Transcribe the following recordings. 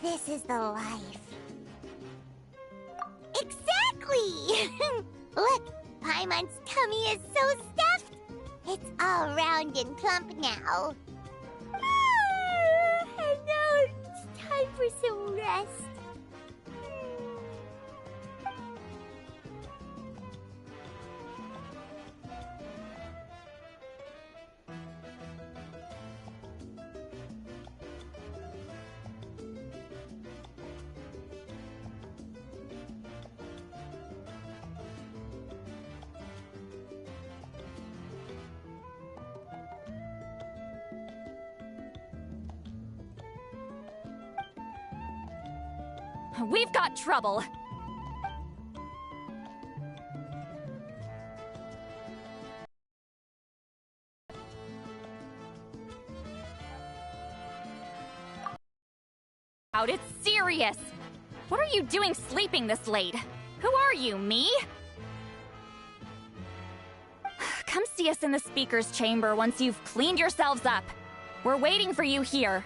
This is the life. Exactly! Look, Paimon's tummy is so stuffed. It's all round and plump now. And now it's time for some rest. We've got trouble. It's serious. What are you doing sleeping this late? Who are you, me? Come see us in the speaker's chamber once you've cleaned yourselves up. We're waiting for you here.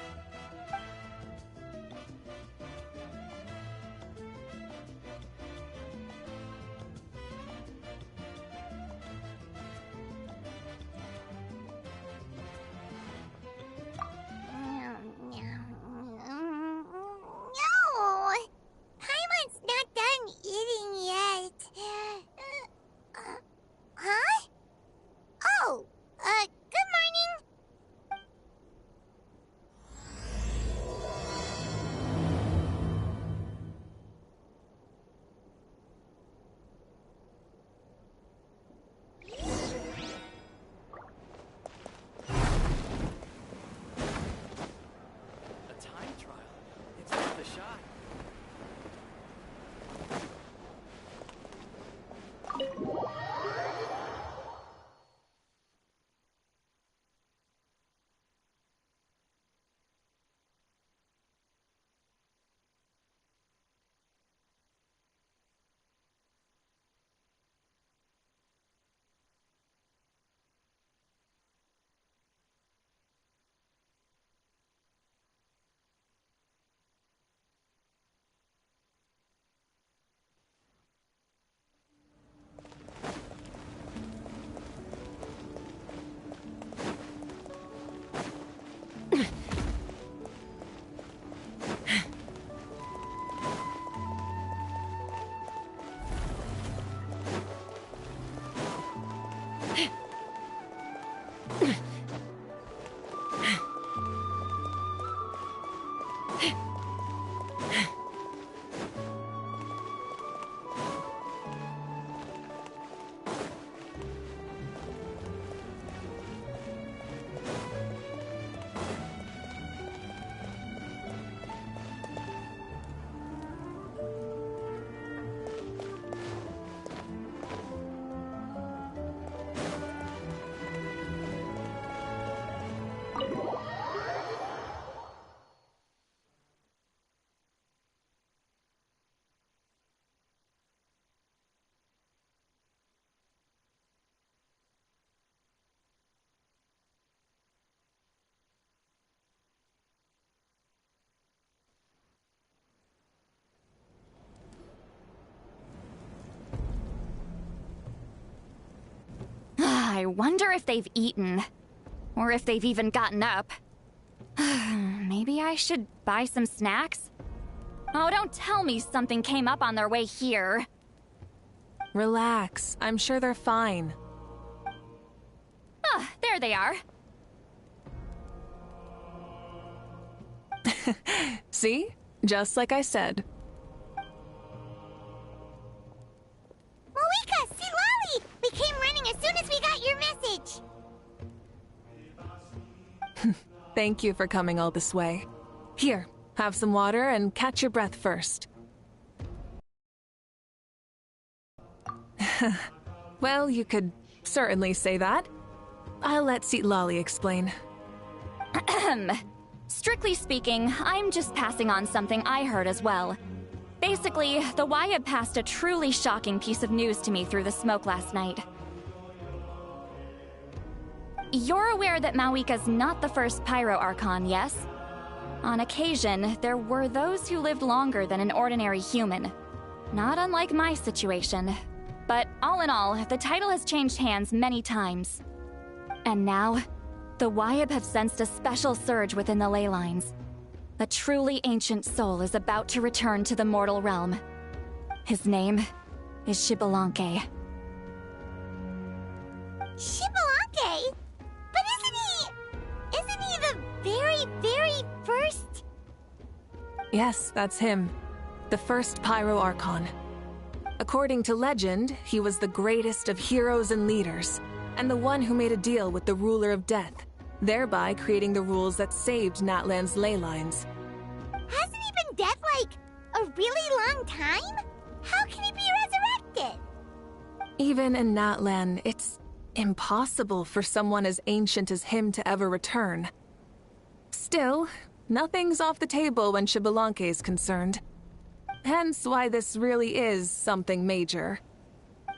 I wonder if they've eaten. Or if they've even gotten up. Maybe I should buy some snacks? Oh, don't tell me something came up on their way here. Relax. I'm sure they're fine. Ah, there they are. See? Just like I said. Moeka, see Lolly! We came running as soon as we got your message. Thank you for coming all this way. Here, have some water and catch your breath first. Well, you could certainly say that. I'll let Seat Lolly explain. Strictly speaking, I'm just passing on something I heard as well. Basically, the Wyab passed a truly shocking piece of news to me through the smoke last night. You're aware that Mawika's not the first Pyro Archon, yes? On occasion, there were those who lived longer than an ordinary human. Not unlike my situation. But all in all, the title has changed hands many times. And now, the Wyab have sensed a special surge within the ley lines. A truly ancient soul is about to return to the mortal realm. His name is Xbalanque. Xbalanque? But isn't he the very, very first? Yes, that's him. The first Pyro Archon. According to legend, he was the greatest of heroes and leaders, and the one who made a deal with the ruler of death, thereby creating the rules that saved Natlan's ley lines. Hasn't he been dead like a really long time? How can he be resurrected? Even in Natlan, it's impossible for someone as ancient as him to ever return. Still, nothing's off the table when Xbalanque is concerned. Hence why this really is something major.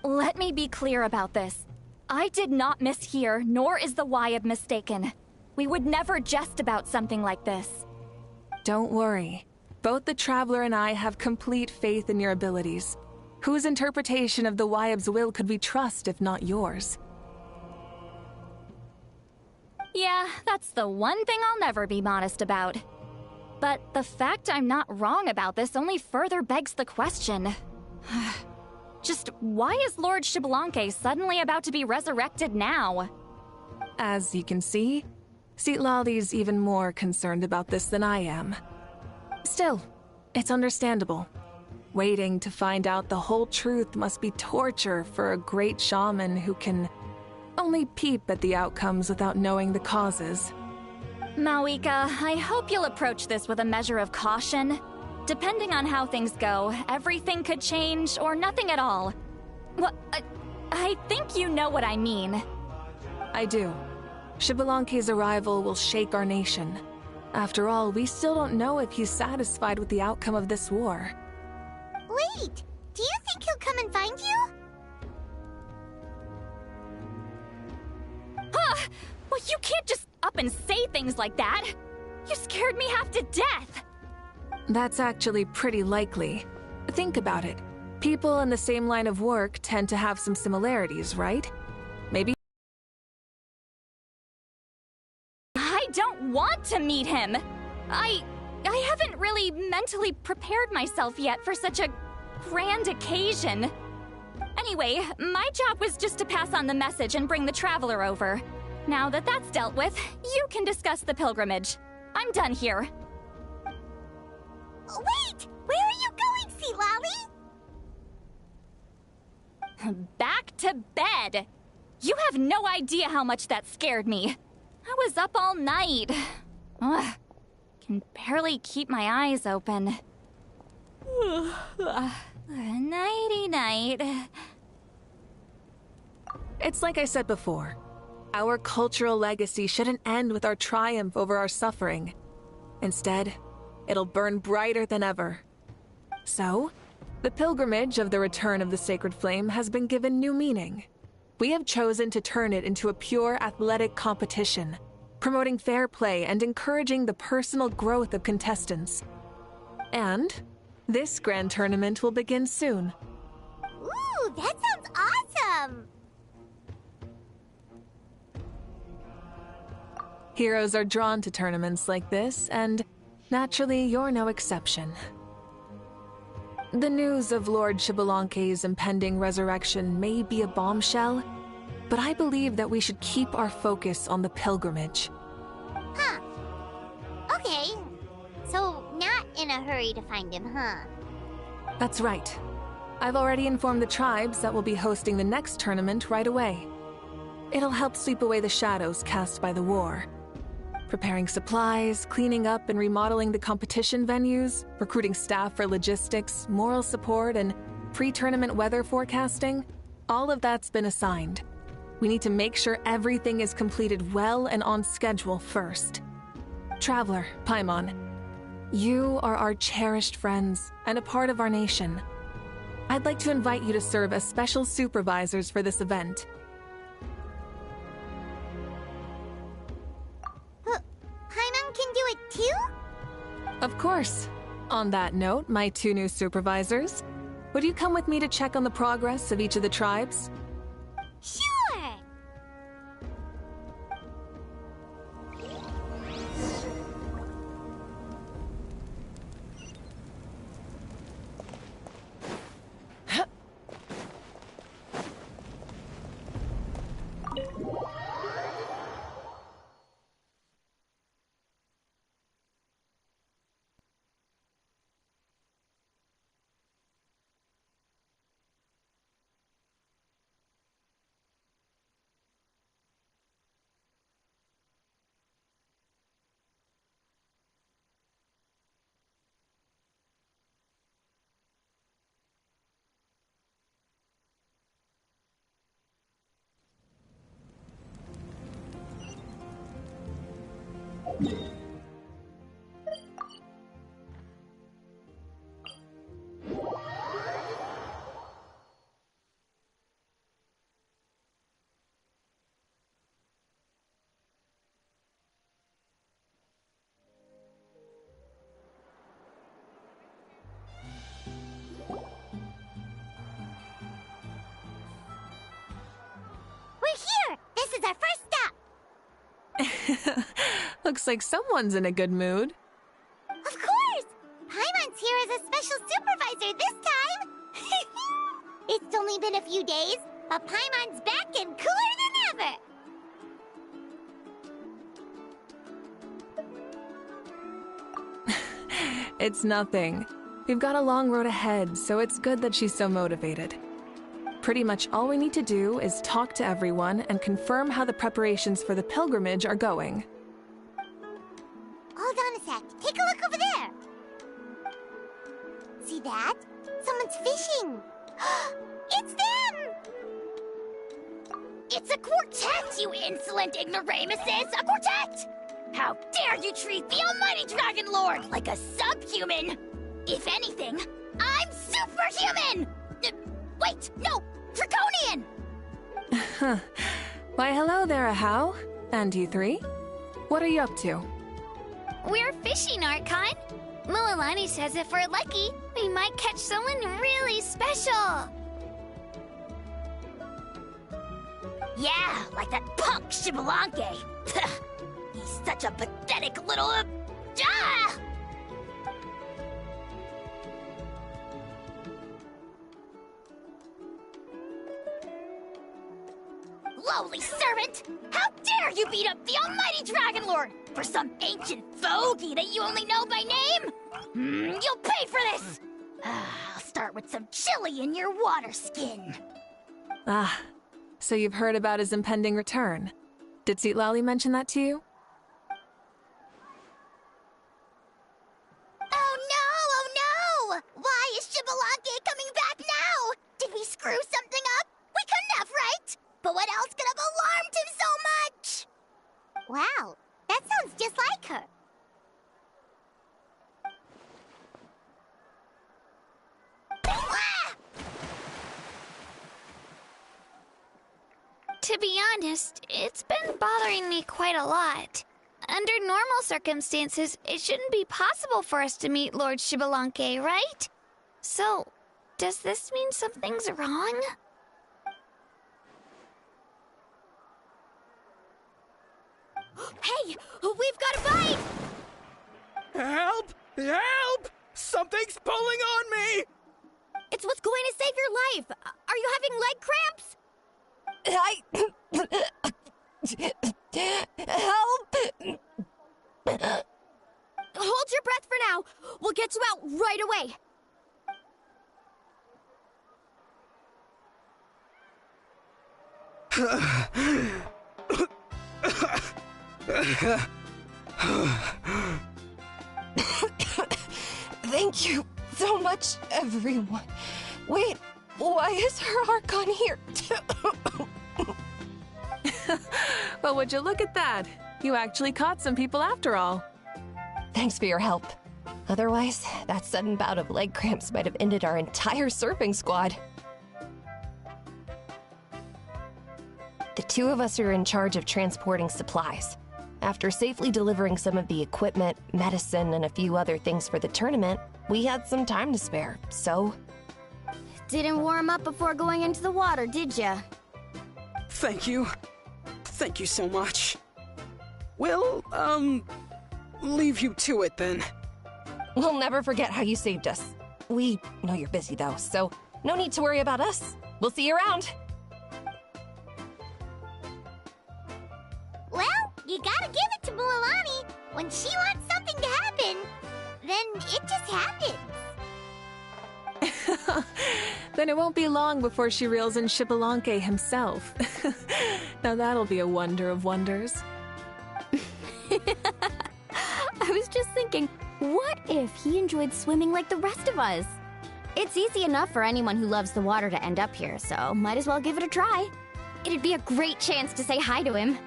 Let me be clear about this. I did not mishear, nor is the Wyab mistaken. We would never jest about something like this. Don't worry. Both the Traveler and I have complete faith in your abilities. Whose interpretation of the Wyab's will could we trust if not yours? Yeah, that's the one thing I'll never be modest about. But the fact I'm not wrong about this only further begs the question. Just why is Lord Xbalanque suddenly about to be resurrected now? As you can see, Citlali's even more concerned about this than I am. Still, it's understandable. Waiting to find out the whole truth must be torture for a great shaman who can only peep at the outcomes without knowing the causes. Mawika, I hope you'll approach this with a measure of caution. Depending on how things go, everything could change or nothing at all. Well, I think you know what I mean. I do. Xbalanque's arrival will shake our nation. After all, we still don't know if he's satisfied with the outcome of this war. Wait, do you think he'll come and find you? Huh! Well, you can't just up and say things like that! You scared me half to death! That's actually pretty likely. Think about it. People in the same line of work tend to have some similarities, right? Maybe. I don't want to meet him! I haven't really mentally prepared myself yet for such a grand occasion. Anyway, my job was just to pass on the message and bring the Traveler over. Now that that's dealt with, you can discuss the pilgrimage. I'm done here. Wait! Where are you going, Citlali? Back to bed! You have no idea how much that scared me. I was up all night. Ugh, can barely keep my eyes open. Nighty-night. It's like I said before. Our cultural legacy shouldn't end with our triumph over our suffering. Instead, it'll burn brighter than ever. So, the pilgrimage of the return of the sacred flame has been given new meaning. We have chosen to turn it into a pure athletic competition, promoting fair play and encouraging the personal growth of contestants. And this grand tournament will begin soon. Ooh, that sounds awesome! Heroes are drawn to tournaments like this, and naturally, you're no exception. The news of Lord Xbalanque's impending resurrection may be a bombshell, but I believe that we should keep our focus on the pilgrimage. Huh. Okay. So, not in a hurry to find him, huh? That's right. I've already informed the tribes that we'll be hosting the next tournament right away. It'll help sweep away the shadows cast by the war. Preparing supplies, cleaning up and remodeling the competition venues, recruiting staff for logistics, moral support, and pre-tournament weather forecasting, all of that's been assigned. We need to make sure everything is completed well and on schedule first. Traveler, Paimon, you are our cherished friends and a part of our nation. I'd like to invite you to serve as special supervisors for this event. Paimon can do it too? course. On that note, my two new supervisors, would you come with me to check on the progress of each of the tribes? Sure! We're here! This is our first stop! Looks like someone's in a good mood. Of course! Paimon's here as a special supervisor this time! It's only been a few days, but Paimon's back and cooler than ever! It's nothing. We've got a long road ahead, so it's good that she's so motivated. Pretty much all we need to do is talk to everyone and confirm how the preparations for the pilgrimage are going. Hold on a sec. Take a look over there. See that? Someone's fishing. It's them! It's a quartet, you insolent ignoramuses! A quartet! How dare you treat the almighty Dragon Lord like a subhuman! If anything, I'm superhuman! Wait, no! Draconian! Why, hello there, A.O.G. And you three? What are you up to? We're fishing, Archon. Mualani says if we're lucky, we might catch someone really special. Yeah, like that punk Shibalanke. He's such a pathetic little... Ah! Lowly servant! How dare you beat up the almighty Dragon Lord for some ancient fogey that you only know by name? You'll pay for this! I'll start with some chili in your water skin. Ah, so you've heard about his impending return. Did Lally mention that to you? Oh no! Why is Shibalanke coming back now? Did we screw something up? We couldn't have, right? But what else could have alarmed him so much? Wow, that sounds just like her. To be honest, it's been bothering me quite a lot. Under normal circumstances, it shouldn't be possible for us to meet Lord Shibalanke, right? So, does this mean something's wrong? Hey, we've got a bite! Help! Help! Something's pulling on me! It's what's going to save your life! Are you having leg cramps? Help! Hold your breath for now. We'll get you out right away. Thank you so much, everyone. Wait, why is her Archon here? Well, would you look at that? You actually caught some people after all. Thanks for your help. Otherwise, that sudden bout of leg cramps might have ended our entire surfing squad. The two of us are in charge of transporting supplies. After safely delivering some of the equipment, medicine, and a few other things for the tournament, we had some time to spare, so... Didn't warm up before going into the water, did ya? Thank you. Thank you so much. We'll, leave you to it then. We'll never forget how you saved us. We know you're busy though, so no need to worry about us. We'll see you around. Well, you gotta give it to Mualani. When she wants something to happen, then it just happens. Then it won't be long before she reels in Xbalanque himself. Now that'll be a wonder of wonders. I was just thinking, what if he enjoyed swimming like the rest of us? It's easy enough for anyone who loves the water to end up here, so might as well give it a try. It'd be a great chance to say hi to him.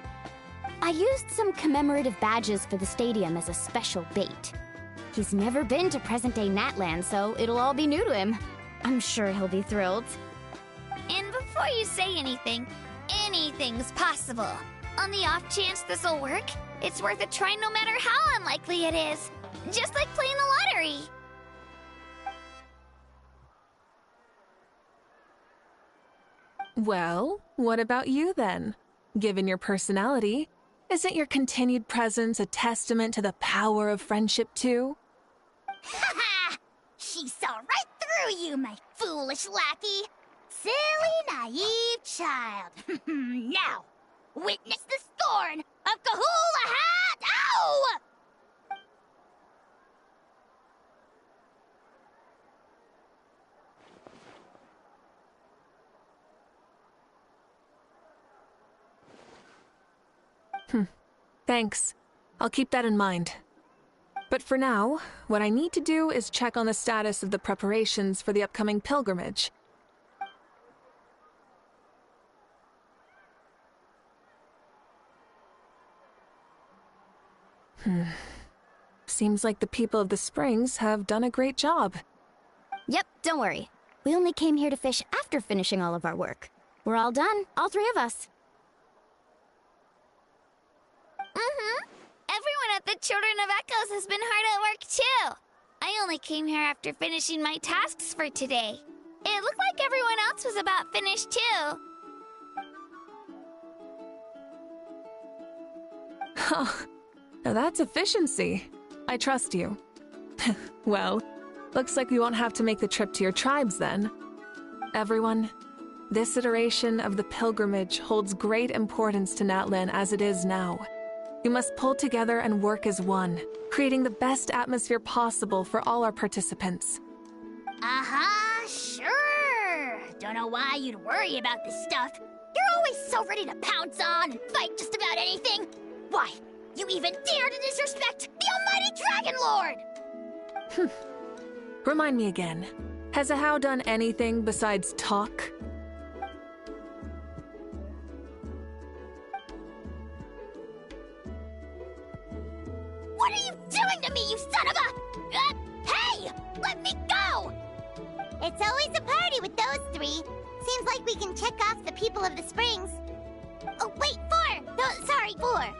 I used some commemorative badges for the stadium as a special bait. He's never been to present-day Natland, so it'll all be new to him. I'm sure he'll be thrilled. And before you say anything, anything's possible. On the off chance this'll work, it's worth a try no matter how unlikely it is. Just like playing the lottery. Well, what about you then? Given your personality, isn't your continued presence a testament to the power of friendship too? Ha ha! She saw right through you, my foolish lackey. Silly, naive child. Now, witness the scorn of Kahula Hat! Ow! Thanks. I'll keep that in mind. But for now, what I need to do is check on the status of the preparations for the upcoming pilgrimage. Seems like the people of the Springs have done a great job. Yep, don't worry. We only came here to fish after finishing all of our work. We're all done, all three of us. Everyone at the Children of Echoes has been hard at work too. I only came here after finishing my tasks for today. It looked like everyone else was about finished too. Oh, now that's efficiency. I trust you. Well, looks like we won't have to make the trip to your tribes then. Everyone, this iteration of the pilgrimage holds great importance to Natlan as it is now. We must pull together and work as one, creating the best atmosphere possible for all our participants. Sure. Don't know why you'd worry about this stuff. You're always so ready to pounce on and fight just about anything. Why, you even dare to disrespect the almighty Dragon Lord! Remind me again, has Ahau done anything besides talk? What are you doing to me, you son of a... hey! Let me go! It's always a party with those three. Seems like we can check off the people of the Springs. Oh, wait, 4! No, sorry, 4.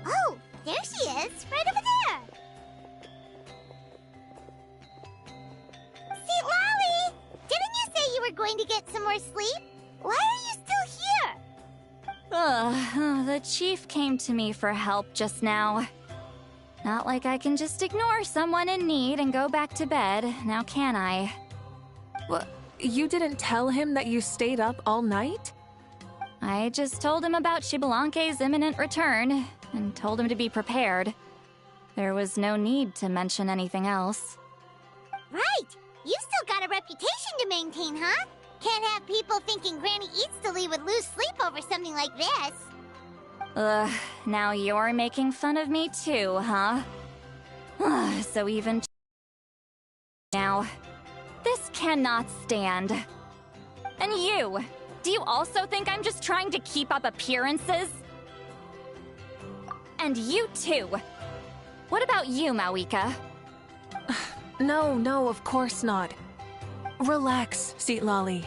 Oh, there she is, right over there. See, Lolly, didn't you say you were going to get some more sleep? Why are you still here? The chief came to me for help just now. Not like I can just ignore someone in need and go back to bed, now can I? What? You didn't tell him that you stayed up all night? I just told him about Xbalanque's imminent return, and told him to be prepared. There was no need to mention anything else. Right! You still got a reputation to maintain, huh? Can't have people thinking Granny Eatsley would lose sleep over something like this. Ugh, now you're making fun of me too, huh? So even now, this cannot stand. And you, do you also think I'm just trying to keep up appearances? And you too. What about you, Mawika? No, of course not. Relax, Seatlolly.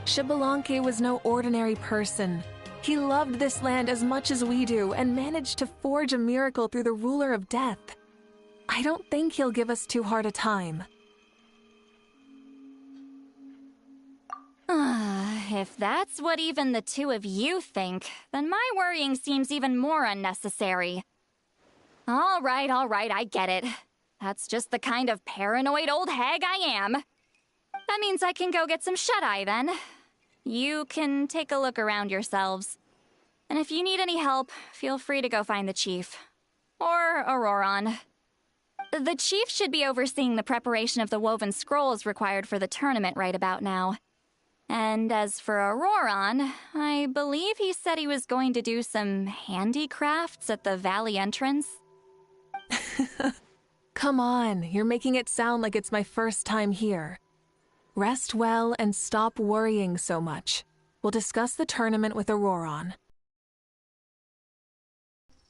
Xbalanque was no ordinary person. He loved this land as much as we do and managed to forge a miracle through the ruler of death. I don't think he'll give us too hard a time. If that's what even the two of you think, then my worrying seems even more unnecessary. All right, I get it. That's just the kind of paranoid old hag I am. That means I can go get some shut-eye then. You can take a look around yourselves. And if you need any help, feel free to go find the chief. Or Auroron. The chief should be overseeing the preparation of the woven scrolls required for the tournament right about now. And as for Auroron, I believe he said he was going to do some handicrafts at the valley entrance. Come on, you're making it sound like it's my first time here. Rest well and stop worrying so much. We'll discuss the tournament with Auroron.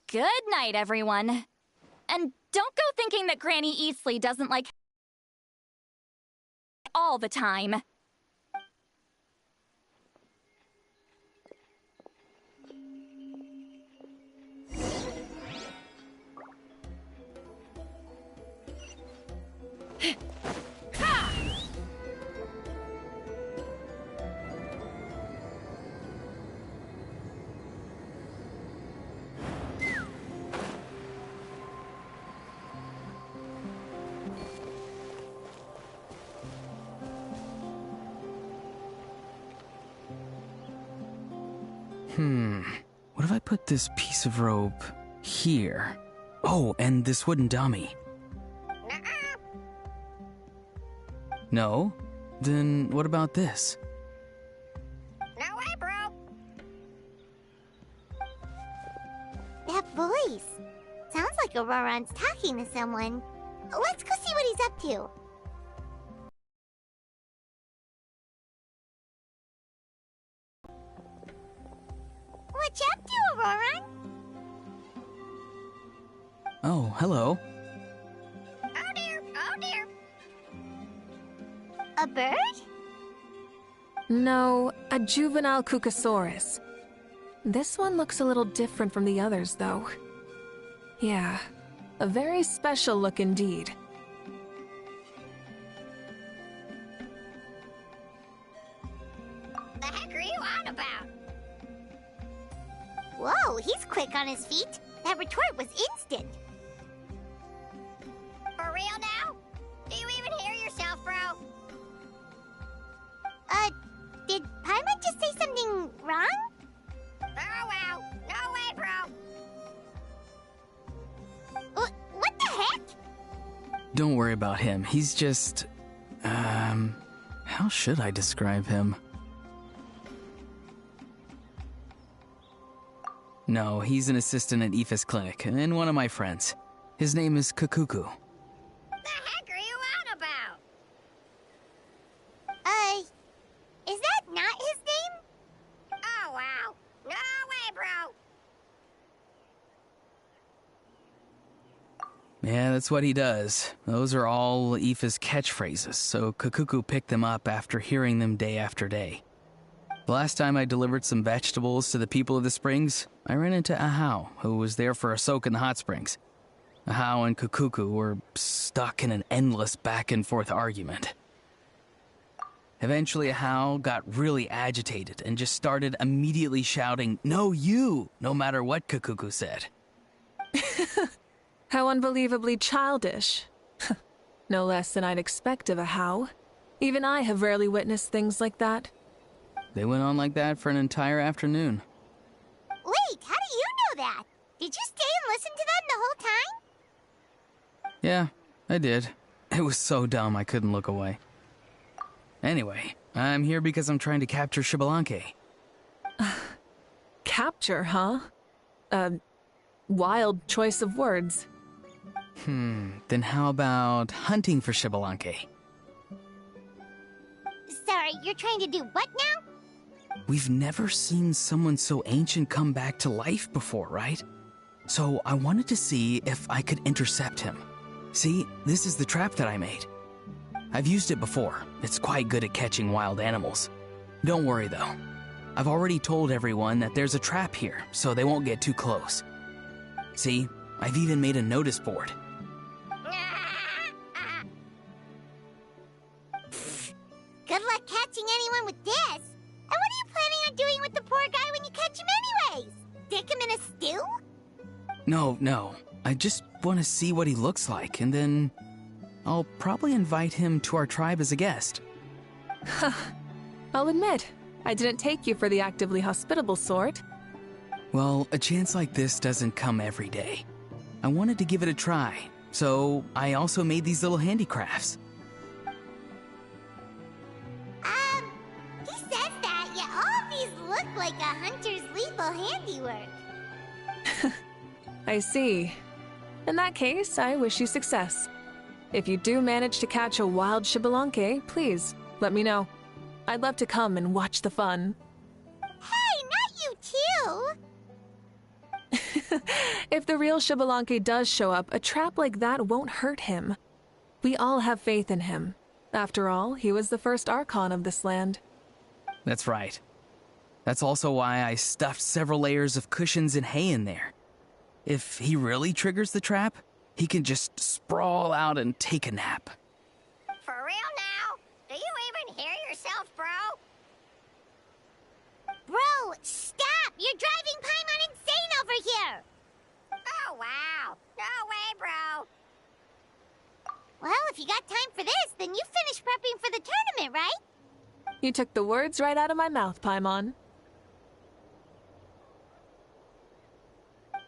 Good night, everyone. And don't go thinking that Granny Eatsley doesn't like all the time. What if I put this piece of rope here? Oh, and this wooden dummy. No? Then what about this? No way, bro. That voice. Sounds like Auroron's talking to someone. Let's go see what he's up to. What you up to, Auroron? Oh, hello. Oh dear, oh dear. A bird? No, a juvenile Cucosaurus. This one looks a little different from the others, though. Yeah, a very special look indeed. The heck are you on about? Whoa, he's quick on his feet. That retort was instant. For real now? Do you even hear yourself, bro? Did Paimon just say something wrong? Oh wow, no way, bro. What the heck? Don't worry about him. He's just... how should I describe him? No, he's an assistant at Aoif's clinic, and one of my friends. His name is Kakuku. The heck are you on about? Is that not his name? Oh wow, no way, bro. Yeah, that's what he does. Those are all Aoif's catchphrases, so Kakuku picked them up after hearing them day after day. The last time I delivered some vegetables to the people of the springs, I ran into Ahau, who was there for a soak in the hot springs. Ahau and Kakuku were stuck in an endless back-and-forth argument. Eventually, Ahau got really agitated and just started immediately shouting, "No, you!" no matter what Kakuku said. How unbelievably childish. No less than I'd expect of Ahau. Even I have rarely witnessed things like that. They went on like that for an entire afternoon. Wait, how do you know Yeah, I did. It was so dumb I couldn't look away. Anyway, I'm here because I'm trying to capture Xbalanque. Capture, huh? Wild choice of words. Then how about hunting for Xbalanque? Sorry, you're trying to do what now? We've never seen someone so ancient come back to life before, right? So I wanted to see if I could intercept him. See, this is the trap that I made. I've used it before. It's quite good at catching wild animals. Don't worry though. I've already told everyone that there's a trap here, so they won't get too close. See, I've even made a notice board. Good luck catching anyone with this. And what are you planning on doing with the poor guy when you catch him anyways? Stick him in a stew? No. I just want to see what he looks like, and then I'll probably invite him to our tribe as a guest. I'll admit, I didn't take you for the actively hospitable sort. Well, a chance like this doesn't come every day. I wanted to give it a try, so I also made these little handicrafts. He says that, yet all of these look like a hunter's lethal handiwork. I see. In that case, I wish you success. If you do manage to catch a wild Xbalanque, please, let me know. I'd love to come and watch the fun. Hey, not you too! If the real Xbalanque does show up, a trap like that won't hurt him. We all have faith in him. After all, he was the first Archon of this land. That's right. That's also why I stuffed several layers of cushions and hay in there. If he really triggers the trap, he can just sprawl out and take a nap. For real now? Do you even hear yourself, bro? Bro, stop! You're driving Paimon insane over here! Oh, wow. No way, bro. Well, if you got time for this, then you finished prepping for the tournament, right? You took the words right out of my mouth, Paimon.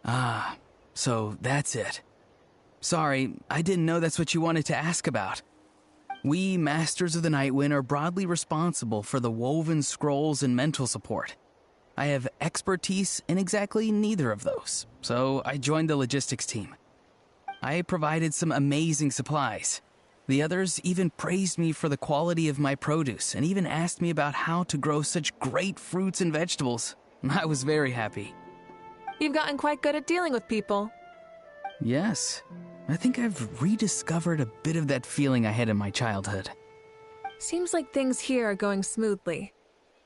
Ah, so that's it. Sorry, I didn't know that's what you wanted to ask about. We, Masters of the Nightwind, are broadly responsible for the woven scrolls and mental support. I have expertise in exactly neither of those, so I joined the logistics team. I provided some amazing supplies. The others even praised me for the quality of my produce and even asked me about how to grow such great fruits and vegetables. I was very happy. You've gotten quite good at dealing with people. Yes, I think I've rediscovered a bit of that feeling I had in my childhood. Seems like things here are going smoothly.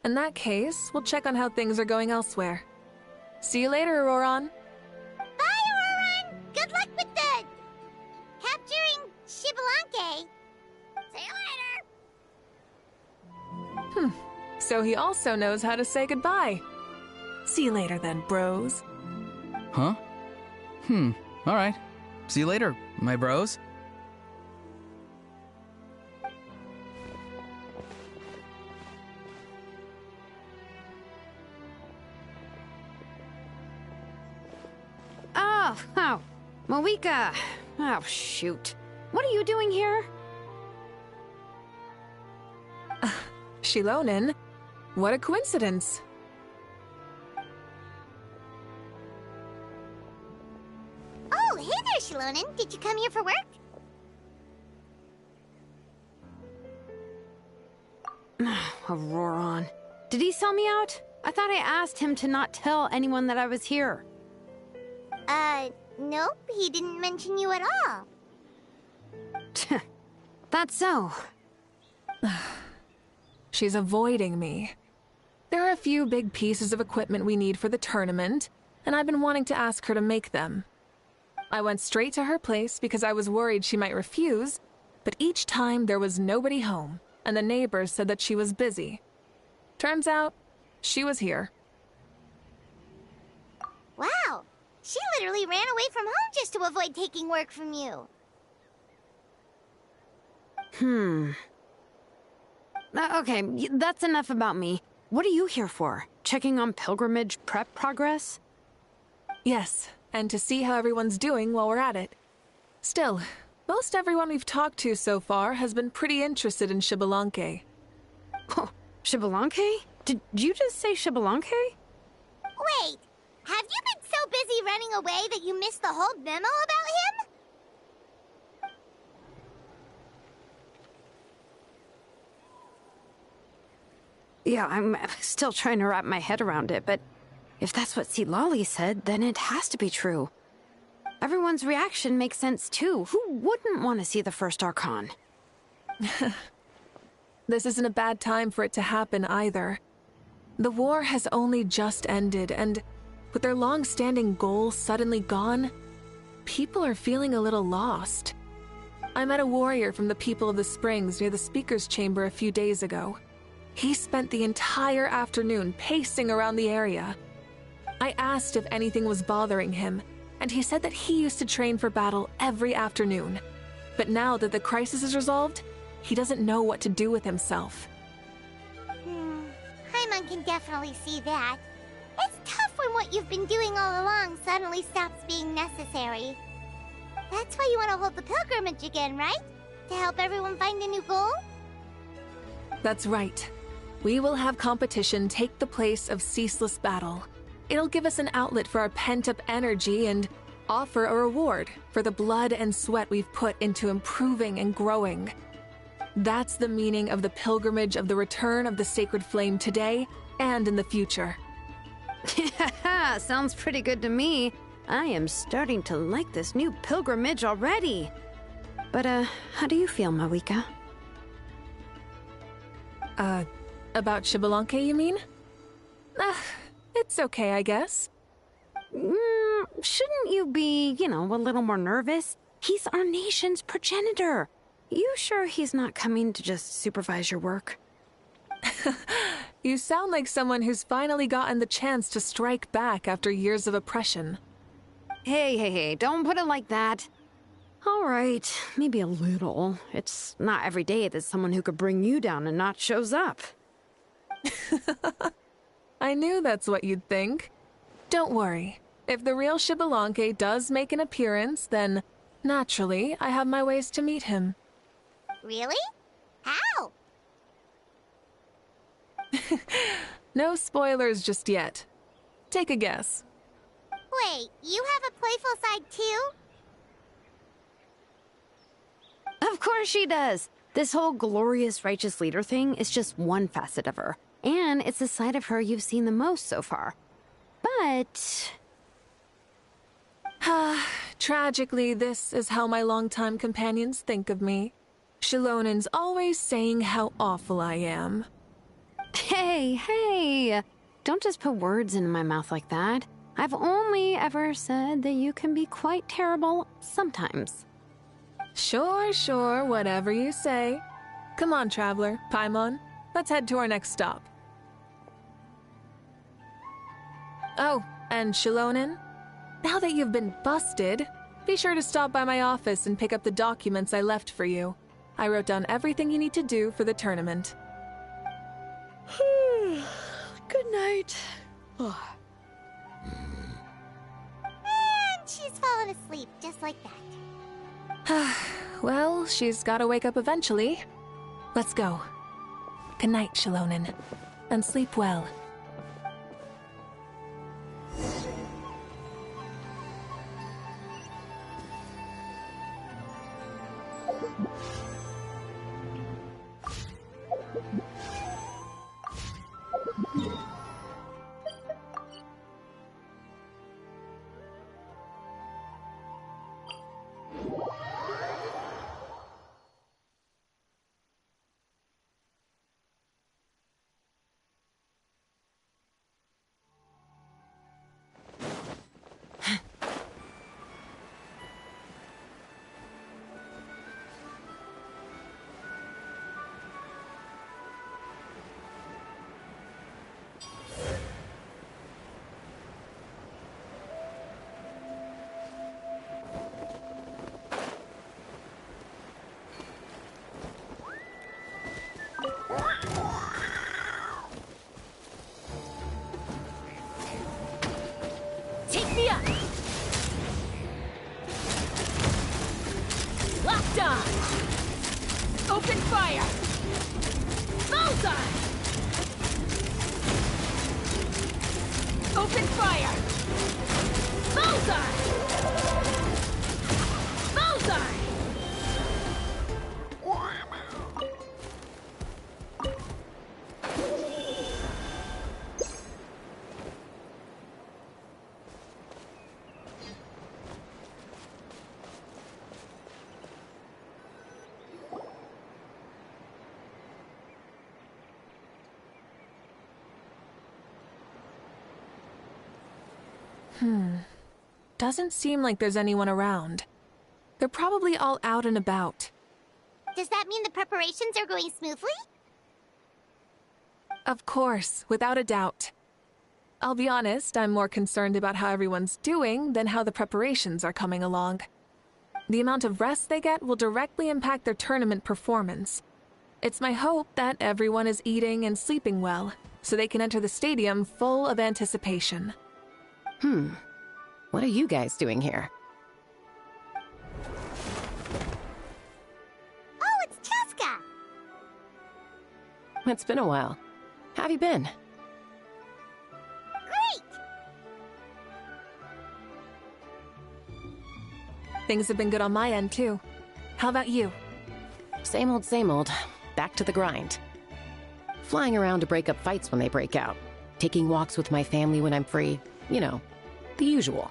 In that case, we'll check on how things are going elsewhere. See you later, Auroron. Bye, Auroron! Good luck with the... capturing Xbalanque. See you later. So he also knows how to say goodbye. See you later then, bros. Huh? Alright. See you later, my bros. Oh, Moeka. Oh, shoot. What are you doing here? Shilonen? What a coincidence. Oh, hey there, Shilonen. Did you come here for work? Auroron. Did he sell me out? I thought I asked him to not tell anyone that I was here. Nope, he didn't mention you at all. That's so. She's avoiding me. There are a few big pieces of equipment we need for the tournament, and I've been wanting to ask her to make them. I went straight to her place because I was worried she might refuse, but each time there was nobody home, and the neighbors said that she was busy. Turns out, she was here. Wow, she literally ran away from home just to avoid taking work from you. Okay, that's enough about me. What are you here for? Checking on pilgrimage prep progress? Yes, and to see how everyone's doing while we're at it. Still, Most everyone we've talked to so far has been pretty interested in Xbalanque. Oh, Xbalanque? Did you just say Xbalanque? Wait, have you been so busy running away that you missed the whole memo about him? Yeah, I'm still trying to wrap my head around it, but if that's what Lolly said, then it has to be true. Everyone's reaction makes sense too. Who wouldn't want to see the first Archon? This isn't a bad time for it to happen either. The war has only just ended, and with their long-standing goal suddenly gone, people are feeling a little lost. I met a warrior from the People of the Springs near the Speaker's Chamber a few days ago. He spent the entire afternoon pacing around the area. I asked if anything was bothering him, and he said that he used to train for battle every afternoon. But now that the crisis is resolved, he doesn't know what to do with himself. Paimon can definitely see that. It's tough when what you've been doing all along suddenly stops being necessary. That's why you want to hold the pilgrimage again, right? To help everyone find a new goal? That's right. We will have competition take the place of ceaseless battle. It'll give us an outlet for our pent-up energy and offer a reward for the blood and sweat we've put into improving and growing. That's the meaning of the pilgrimage of the return of the sacred flame today and in the future. Sounds pretty good to me. I am starting to like this new pilgrimage already. But, how do you feel, Mawika? About Xbalanque, you mean? It's okay, I guess. Shouldn't you be, a little more nervous? He's our nation's progenitor. You sure he's not coming to just supervise your work? You sound like someone who's finally gotten the chance to strike back after years of oppression. Hey, don't put it like that. All right, maybe a little. It's not every day that someone who could bring you down a notch shows up. I knew that's what you'd think. Don't worry. If the real Xbalanque does make an appearance, then naturally I have my ways to meet him. Really? How? No spoilers just yet. Take a guess. Wait, you have a playful side too? Of course she does. This whole glorious righteous leader thing is just one facet of her. And it's the side of her you've seen the most so far. But... Tragically, this is how my longtime companions think of me. Shilonen's always saying how awful I am. Hey, don't just put words into my mouth like that. I've only ever said that you can be quite terrible sometimes. Sure, whatever you say. Come on, Traveler, Paimon, let's head to our next stop. Oh, and Shilonen, now that you've been busted, be sure to stop by my office and pick up the documents I left for you. I wrote down everything you need to do for the tournament. Good night. And she's fallen asleep just like that. Well, she's gotta wake up eventually. Let's go. Good night, Shilonen, and sleep well. Electric fire! Bullseye! Bullseye! Doesn't seem like there's anyone around. They're probably all out and about. Does that mean the preparations are going smoothly? Of course, without a doubt. I'll be honest, I'm more concerned about how everyone's doing than how the preparations are coming along. The amount of rest they get will directly impact their tournament performance. It's my hope that everyone is eating and sleeping well, so they can enter the stadium full of anticipation. What are you guys doing here? Oh, it's Cheska! It's been a while. How have you been? Great! Things have been good on my end, too. How about you? Same old, same old. Back to the grind. Flying around to break up fights when they break out. Taking walks with my family when I'm free. You know, the usual.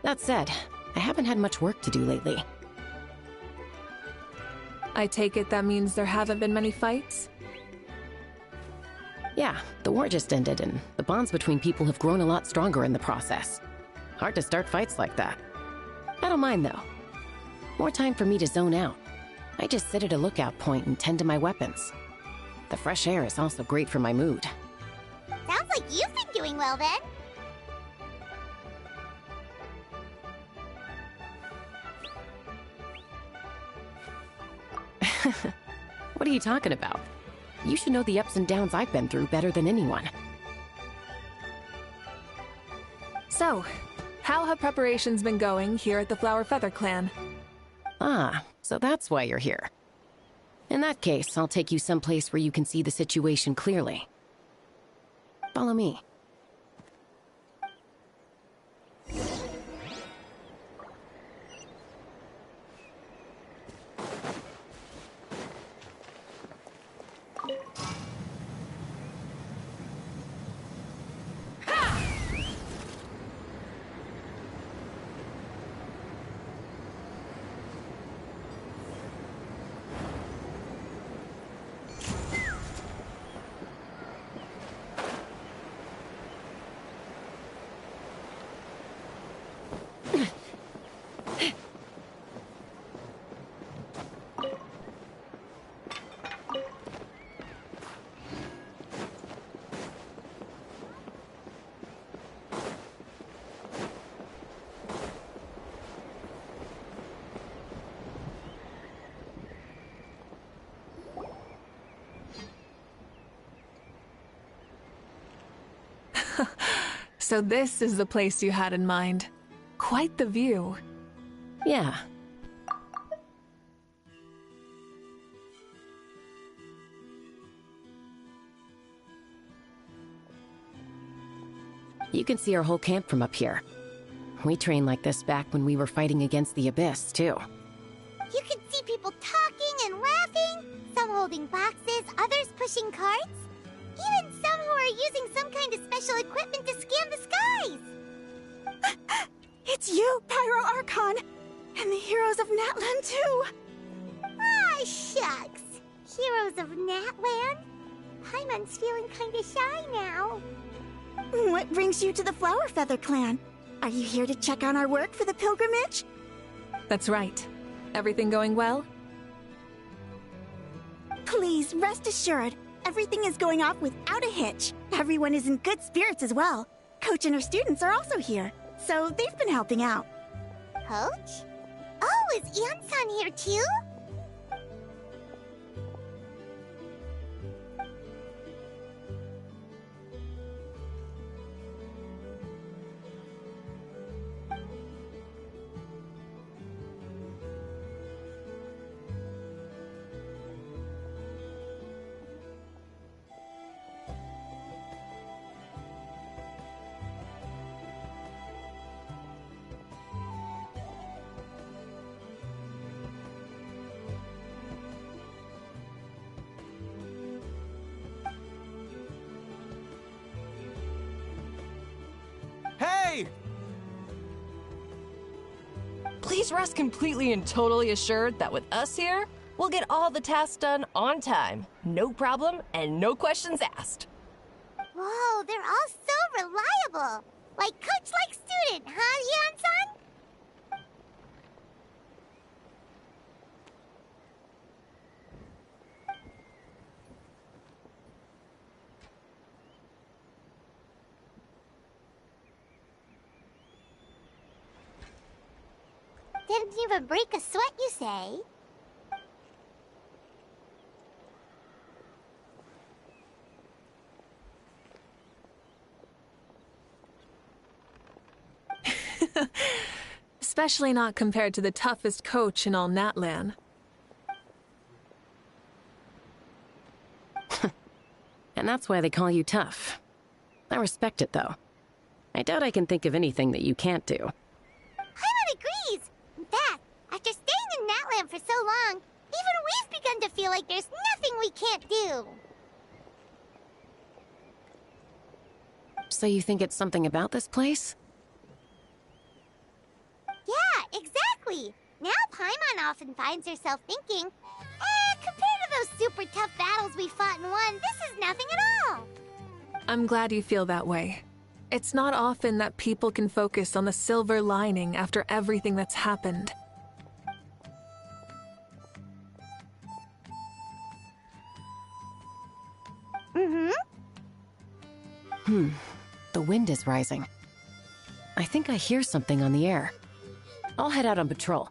That said, I haven't had much work to do lately. I take it that means there haven't been many fights? Yeah, the war just ended, and the bonds between people have grown a lot stronger in the process. Hard to start fights like that. I don't mind, though. More time for me to zone out. I just sit at a lookout point and tend to my weapons. The fresh air is also great for my mood. Sounds like you've been doing well then. What are you talking about? You should know the ups and downs I've been through better than anyone. So, how have preparations been going here at the Flower Feather Clan? Ah, so that's why you're here. In that case, I'll take you someplace where you can see the situation clearly. Follow me. So this is the place you had in mind. Quite the view. Yeah. You can see our whole camp from up here. We trained like this back when we were fighting against the Abyss, too. You can see people talking and laughing, some holding boxes, others pushing carts. Even some who are using some kind of special equipment to scan the skies. It's you, Pyro Archon! And the heroes of Natlan, too! Ah, shucks. Heroes of Natland? Paimon's feeling kinda shy now. What brings you to the Flower Feather Clan? Are you here to check on our work for the pilgrimage? That's right. Everything going well? Please, rest assured, everything is going off without a hitch. Everyone is in good spirits as well. Coach and her students are also here, so they've been helping out. Coach? Oh, is Ansan here too? please rest completely and totally assured that with us here, we'll get all the tasks done on time. No problem and no questions asked. Whoa, they're all so reliable. Like coach like student, huh, Yeon-san? Didn't even break a sweat, you say? Especially not compared to the toughest coach in all Natlan. And that's why they call you tough. I respect it, though. I doubt I can think of anything that you can't do. Paimon agrees! In fact, after staying in Natlan for so long, even we've begun to feel like there's nothing we can't do. So you think it's something about this place? Yeah, exactly! Now Paimon often finds herself thinking, compared to those super tough battles we fought and won, this is nothing at all! I'm glad you feel that way. It's not often that people can focus on the silver lining after everything that's happened. The wind is rising. I think I hear something on the air. I'll head out on patrol.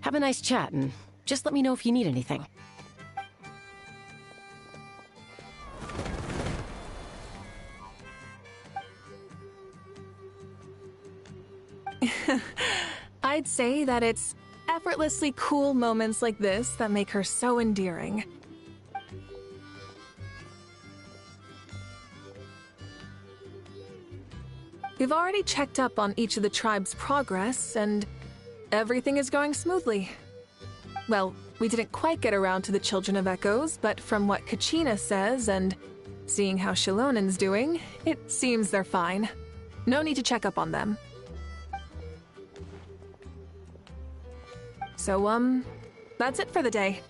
Have a nice chat, and just let me know if you need anything. I'd say that it's effortlessly cool moments like this that make her so endearing. We've already checked up on each of the tribe's progress, and everything is going smoothly. Well, we didn't quite get around to the Children of Echoes, but from what Kachina says and seeing how Shilonen's doing, it seems they're fine. No need to check up on them. So, that's it for the day.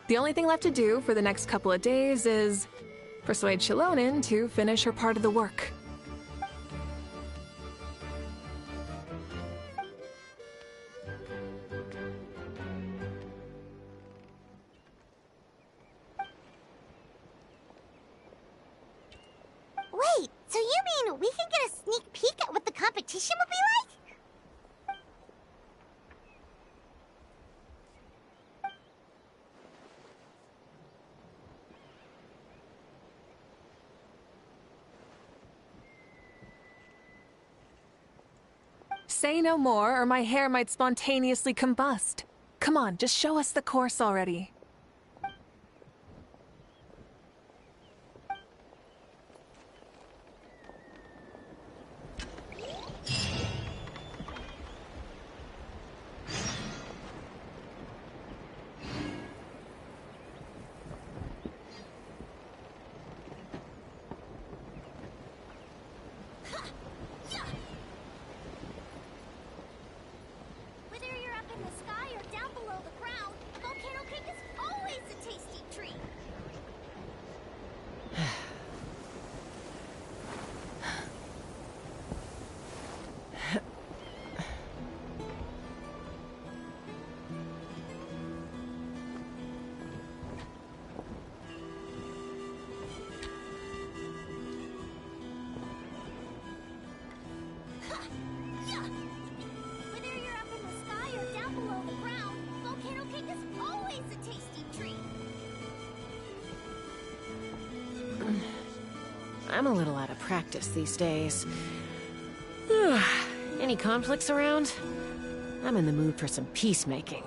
The only thing left to do for the next couple of days is persuade Shilonen to finish her part of the work. Wait, so you mean we can get a sneak peek at what the competition will be like? Say no more, or my hair might spontaneously combust. Come on, just show us the course already. Whether you're up in the sky or down below the ground, volcano cake is always a tasty treat. Whether you're up in the sky or down below the ground, volcano cake is always a tasty treat. I'm a little out of practice these days. Any conflicts around? I'm in the mood for some peacemaking.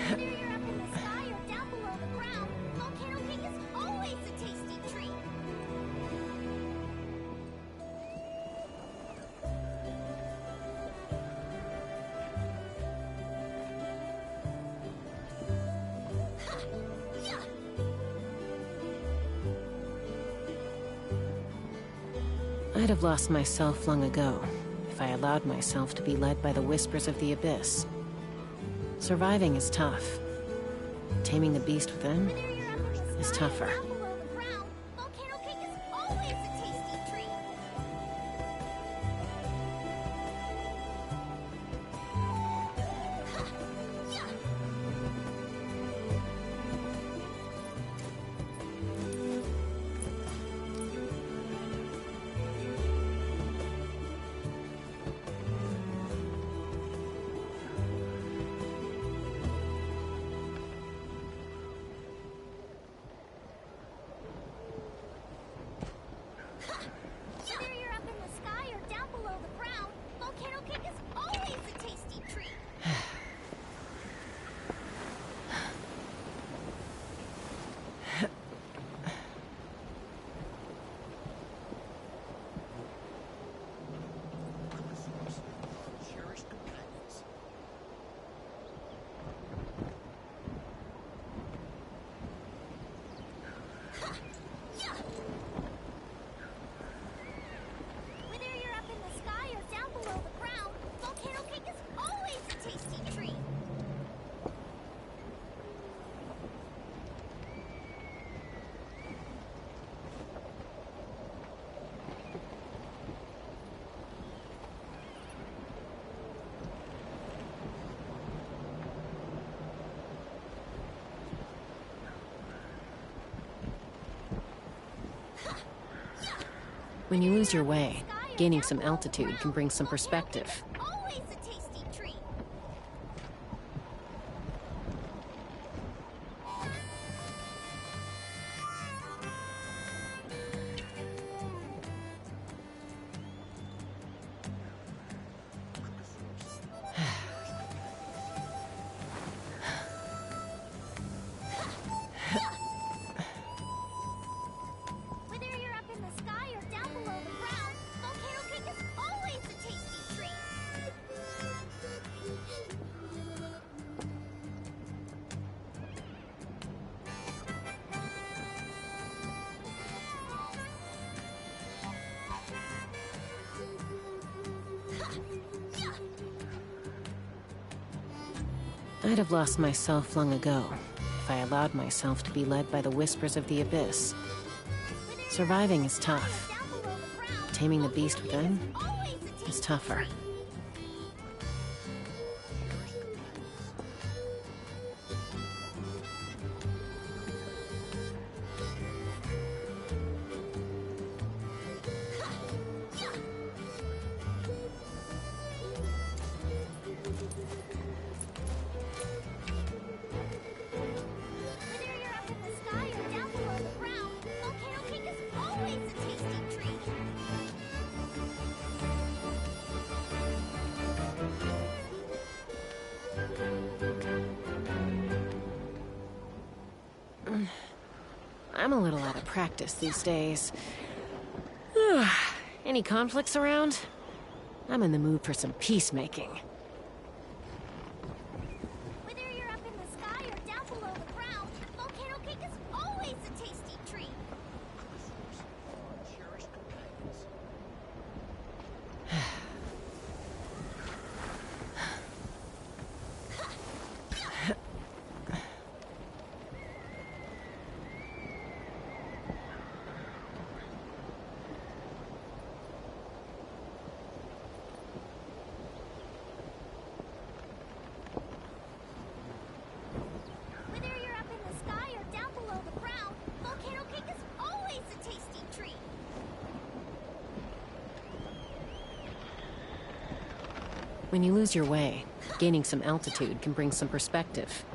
Whether you're up in the sky or down below the ground, volcano cake is always a tasty treat. I'd have lost myself long ago if I allowed myself to be led by the whispers of the abyss. Surviving is tough. Taming the beast within is tougher. Volcano cake is always a tasty treat. Whether you're up in the sky or down below the ground, volcano cake is always a tasty treat. Whether you're up in the sky or down below the ground, volcano cake is always a tasty treat. When you lose your way, gaining some altitude can bring some perspective. Always a tasty treat. Whether you're up in the sky or down below the ground, volcano cake is always a tasty treat. I'd have lost myself long ago if I allowed myself to be led by the whispers of the abyss. Surviving is tough. Down below the ground, Taming the beast within always a tasty is tougher. Whether you're up in the sky or down below the ground, volcano cake is always a tasty treat. I'm a little out of practice these days. Any conflicts around? I'm in the mood for some peacemaking. Whether you're up in the sky or down below the ground, volcano cake is always a tasty treat. Whether you're up in the sky or down below the ground, volcano cake is always a tasty treat. When you lose your way, gaining some altitude can bring some perspective.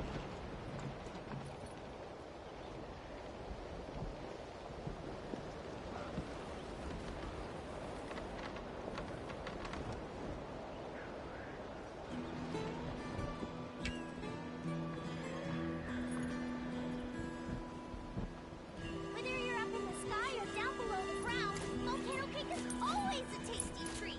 Whether you're up in the sky or down below the ground, volcano cake is always a tasty treat.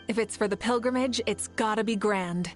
If it's for the pilgrimage, it's gotta be grand.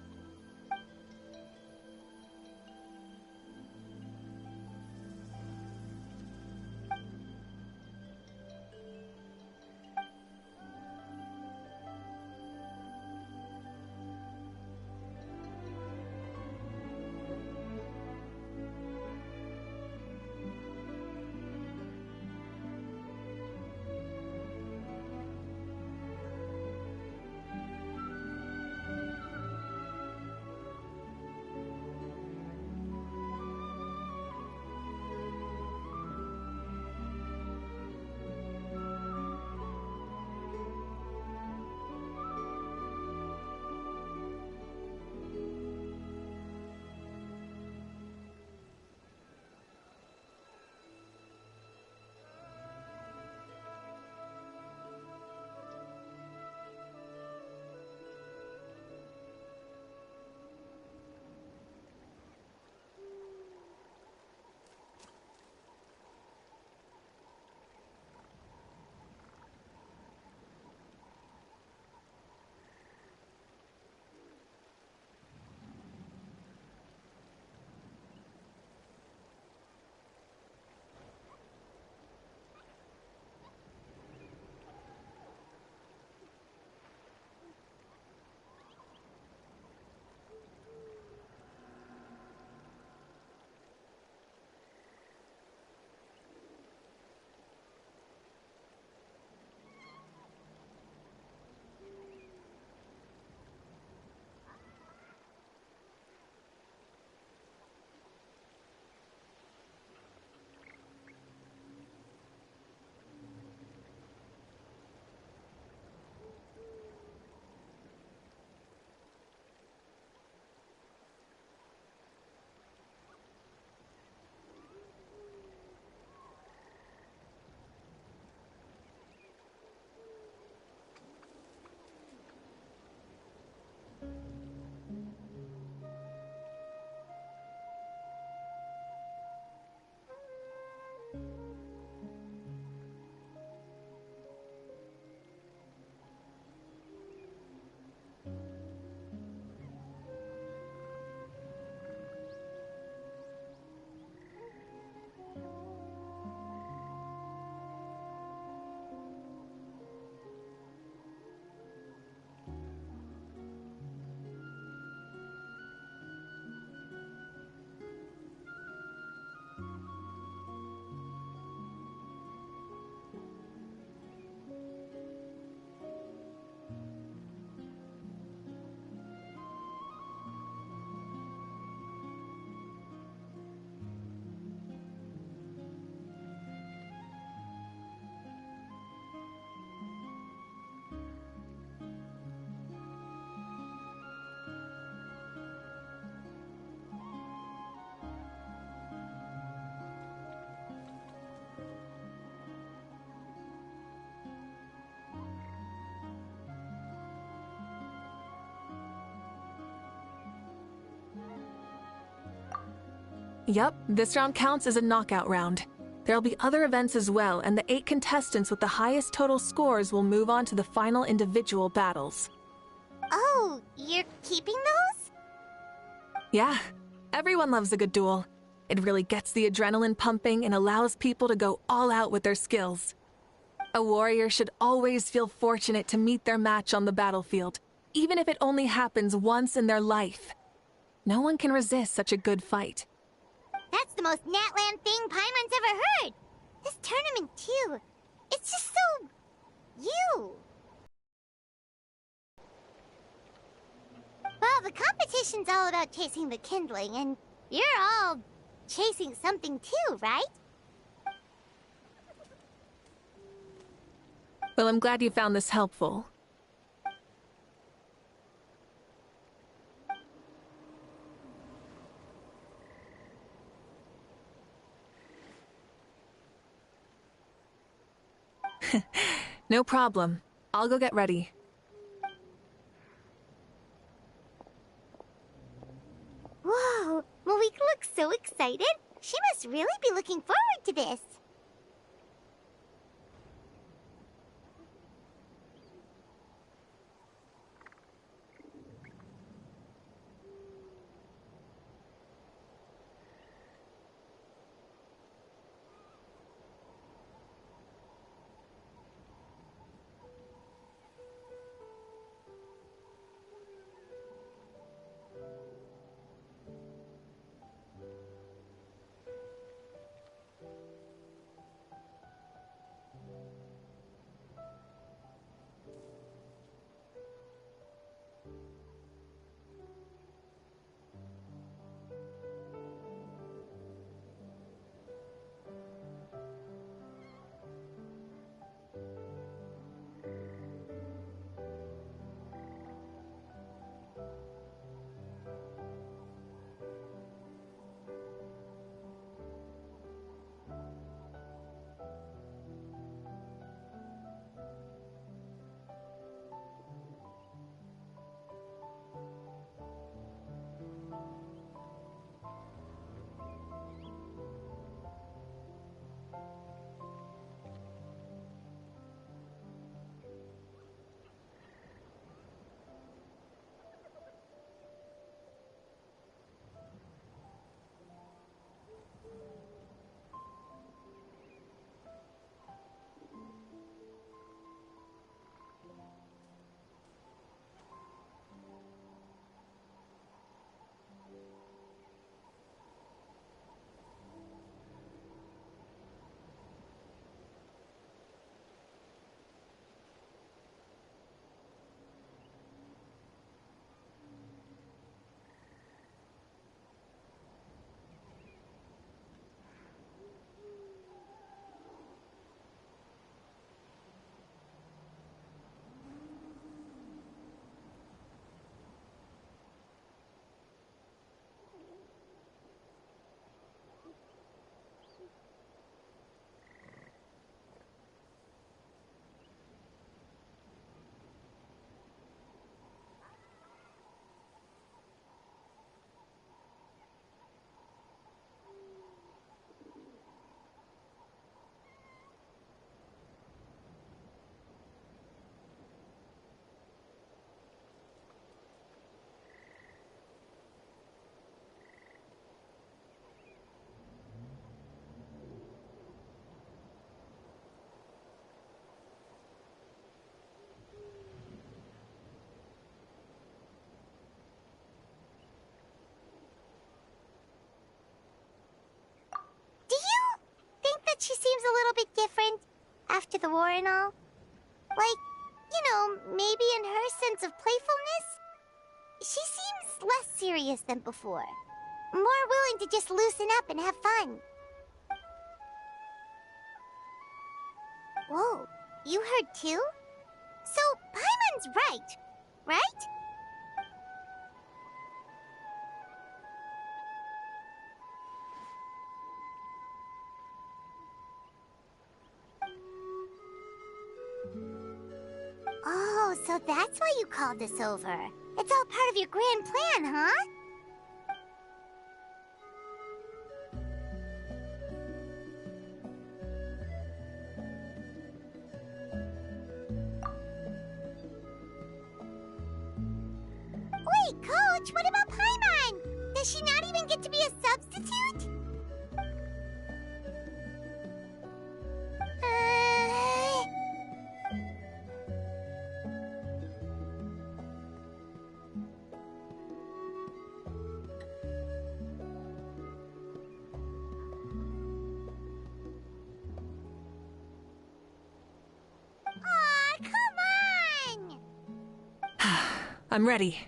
Yup, this round counts as a knockout round. There'll be other events as well, and the 8 contestants with the highest total scores will move on to the final individual battles. Oh, you're keeping those? Yeah, everyone loves a good duel. It really gets the adrenaline pumping and allows people to go all out with their skills. A warrior should always feel fortunate to meet their match on the battlefield, even if it only happens once in their life. No one can resist such a good fight. That's the most Natland thing Paimon's ever heard. This tournament, too. It's just so... you. Well, the competition's all about chasing the kindling, and you're all chasing something too, right? Well, I'm glad you found this helpful. No problem. I'll go get ready. Whoa, Malika looks so excited. She must really be looking forward to this. Do you think that she seems a little bit different after the war and all? Like, you know, maybe in her sense of playfulness? She seems less serious than before. More willing to just loosen up and have fun. Whoa, you heard too? So, Paimon's right? Oh, so that's why you called this over. It's all part of your grand plan, huh? Coach, what about Paimon? Does she not even get to be a substitute? Aw, come on! I'm ready.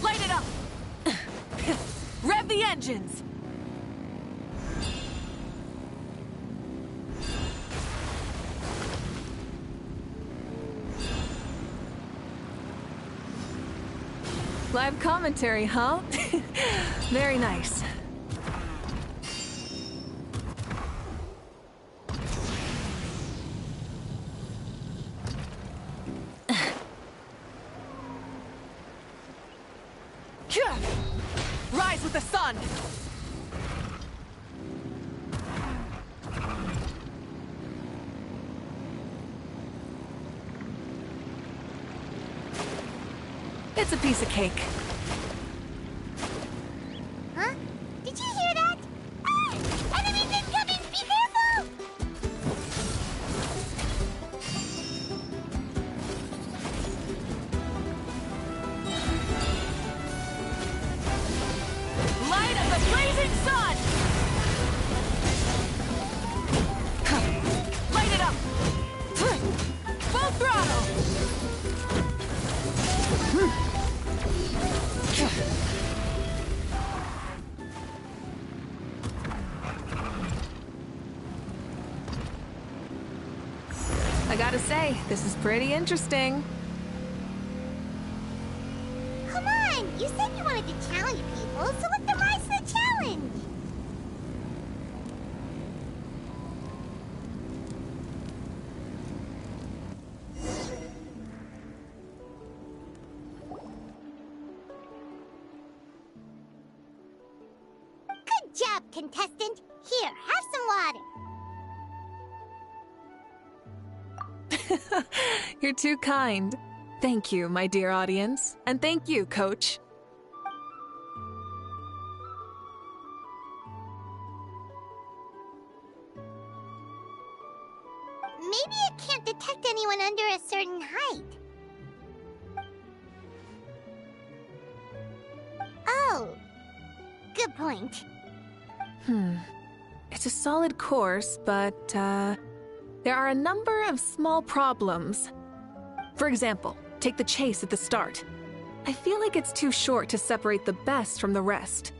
Light it up! Rev the engines! Live commentary, huh? Very nice. Rise with the sun! It's a piece of cake. Huh? Did you hear that? Ah! Enemies incoming! Be careful! Light of the blazing sun! Light it up! Full throttle! I gotta say, this is pretty interesting. Come on! You said you wanted to challenge people, so let them rise to the challenge! Good job, contestant! Here, have some water! You're too kind. Thank you, my dear audience. And thank you, Coach. Maybe it can't detect anyone under a certain height. Oh. Good point. It's a solid course, but, there are a number of small problems. For example, take the chase at the start. I feel like it's too short to separate the best from the rest.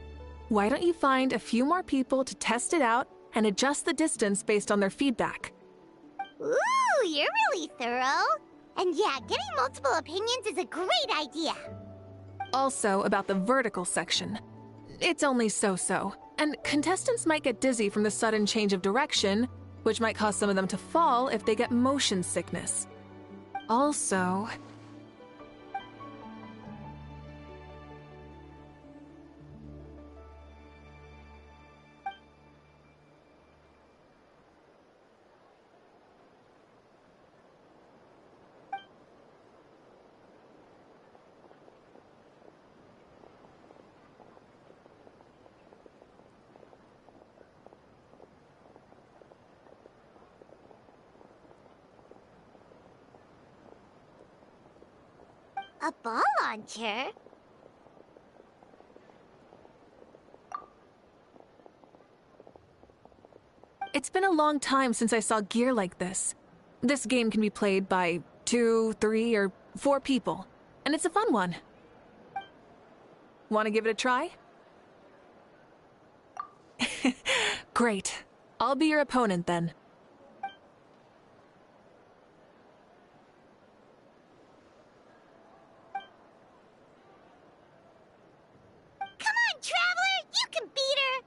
Why don't you find a few more people to test it out and adjust the distance based on their feedback? Ooh, you're really thorough. And yeah, getting multiple opinions is a great idea. Also, about the vertical section. It's only so-so, and contestants might get dizzy from the sudden change of direction, which might cause some of them to fall if they get motion sickness. Also... A ball launcher? It's been a long time since I saw gear like this. This game can be played by 2, 3, or 4 people, and it's a fun one. Want to give it a try? Great. I'll be your opponent then. Come on, Traveler! You can beat her!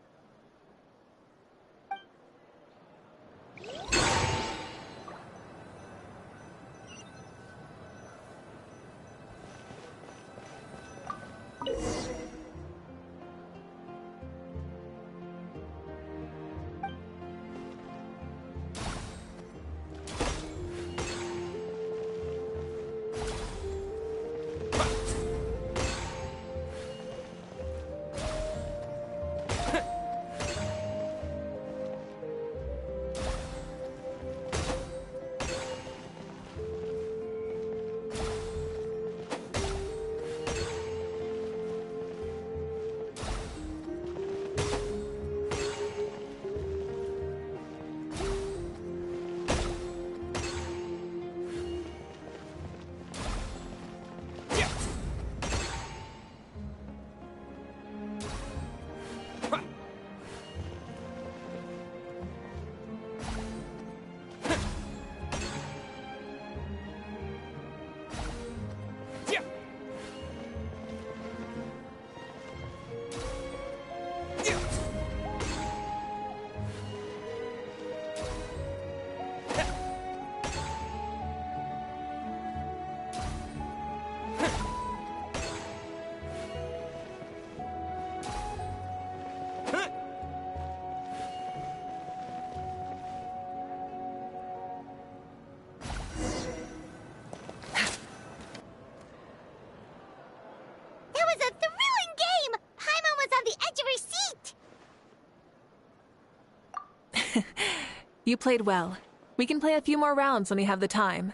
You played well. We can play a few more rounds when we have the time.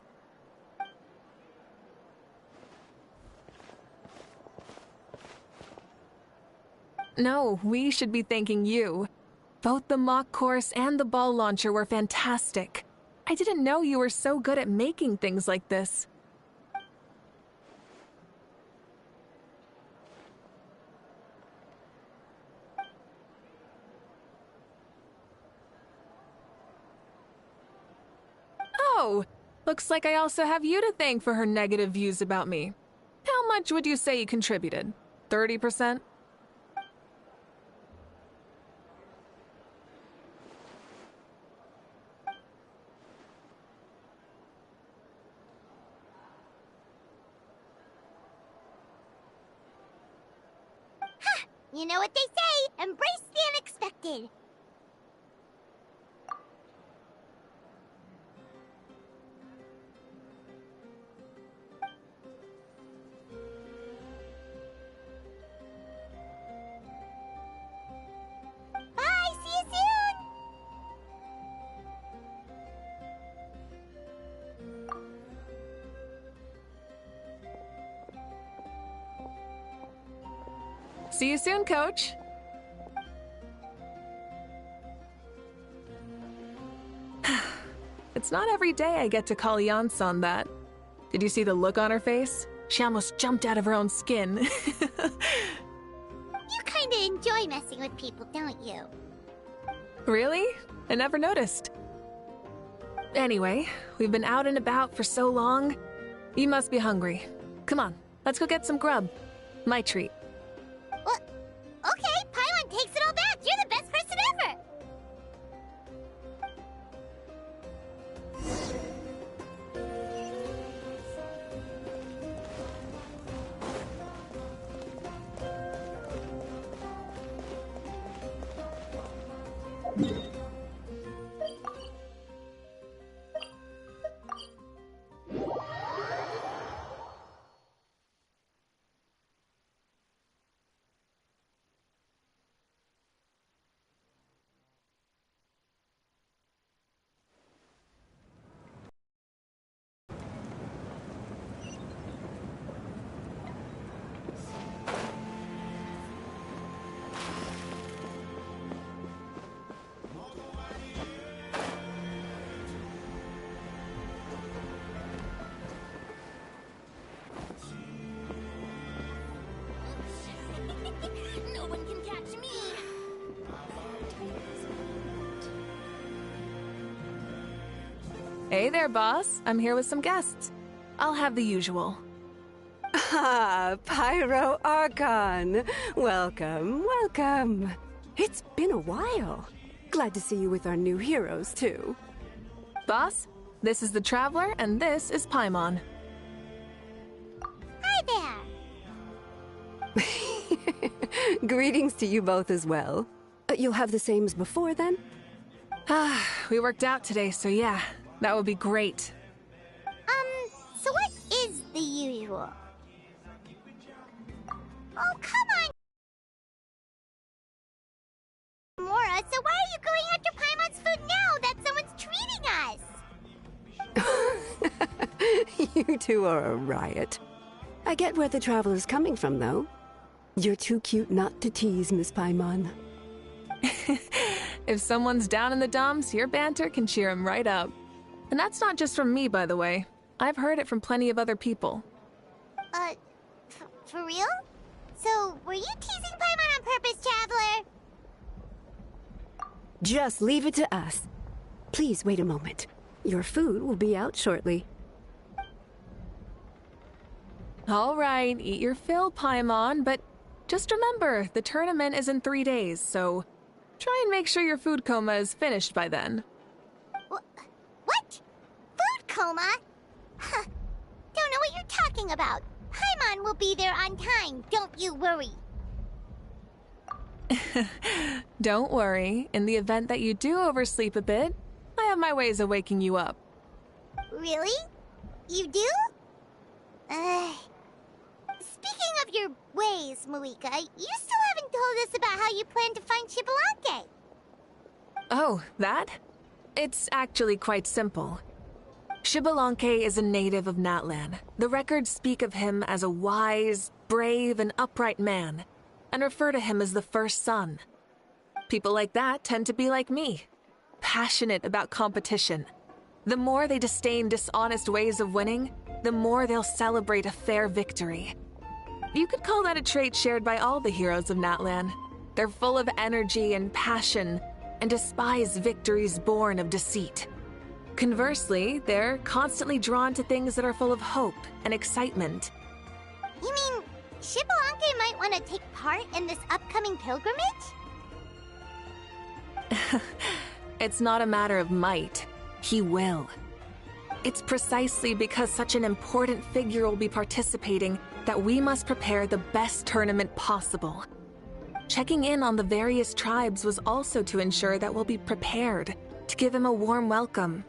No, we should be thanking you. Both the mock course and the ball launcher were fantastic. I didn't know you were so good at making things like this. Oh, looks like I also have you to thank for her negative views about me. How much would you say you contributed? 30%? You know what they say, embrace the unexpected. Bye, see you soon. See you soon, Coach. It's not every day I get to call Yansan that. Did you see the look on her face? She almost jumped out of her own skin. You kinda enjoy messing with people, don't you? Really? I never noticed. Anyway, we've been out and about for so long. You must be hungry. Come on, let's go get some grub. My treat. What? Okay, Paimon takes it all back. You're the best person ever. No one can catch me. Hey there, boss. I'm here with some guests. I'll have the usual. Ah, Pyro Archon. Welcome, welcome. It's been a while. Glad to see you with our new heroes, too. Boss, this is the Traveler, and this is Paimon. Hi there. Greetings to you both as well. You'll have the same as before, then? We worked out today, so yeah, that would be great. So what is the usual? Oh, come on! Mora, so why are you going after Paimon's food now that someone's treating us? You two are a riot. I get where the Traveler's coming from, though. You're too cute not to tease, Miss Paimon. If someone's down in the dumps, your banter can cheer him right up. And that's not just from me, by the way. I've heard it from plenty of other people. For real? So, were you teasing Paimon on purpose, Traveler? Just leave it to us. Please wait a moment. Your food will be out shortly. All right, eat your fill, Paimon, but just remember, the tournament is in 3 days, so try and make sure your food coma is finished by then. What? Food coma? Huh. Don't know what you're talking about. Paimon will be there on time, don't you worry. Don't worry, in the event that you do oversleep a bit, I have my ways of waking you up. Really? You do? Speaking of your ways, Moika, you still haven't told us about how you plan to find Shibalante. Oh, that? It's actually quite simple. Xbalanque is a native of Natlan. The records speak of him as a wise, brave, and upright man, and refer to him as the first son. People like that tend to be like me, passionate about competition. The more they disdain dishonest ways of winning, the more they'll celebrate a fair victory. You could call that a trait shared by all the heroes of Natlan. They're full of energy and passion, and despise victories born of deceit. Conversely, they're constantly drawn to things that are full of hope and excitement. You mean Xbalanque might want to take part in this upcoming pilgrimage? It's not a matter of might. He will. It's precisely because such an important figure will be participating that we must prepare the best tournament possible. Checking in on the various tribes was also to ensure that we'll be prepared to give him a warm welcome.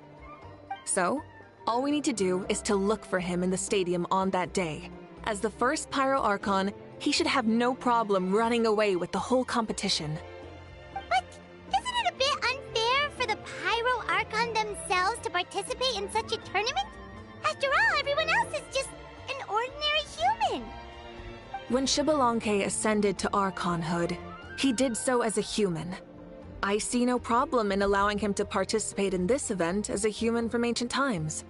So, all we need to do is to look for him in the stadium on that day. As the first Pyro Archon, he should have no problem running away with the whole competition. But isn't it a bit unfair for the Pyro Archon themselves to participate in such a tournament? After all, everyone else is just an ordinary human. When Xbalanque ascended to Archonhood, he did so as a human. I see no problem in allowing him to participate in this event as a human from ancient times.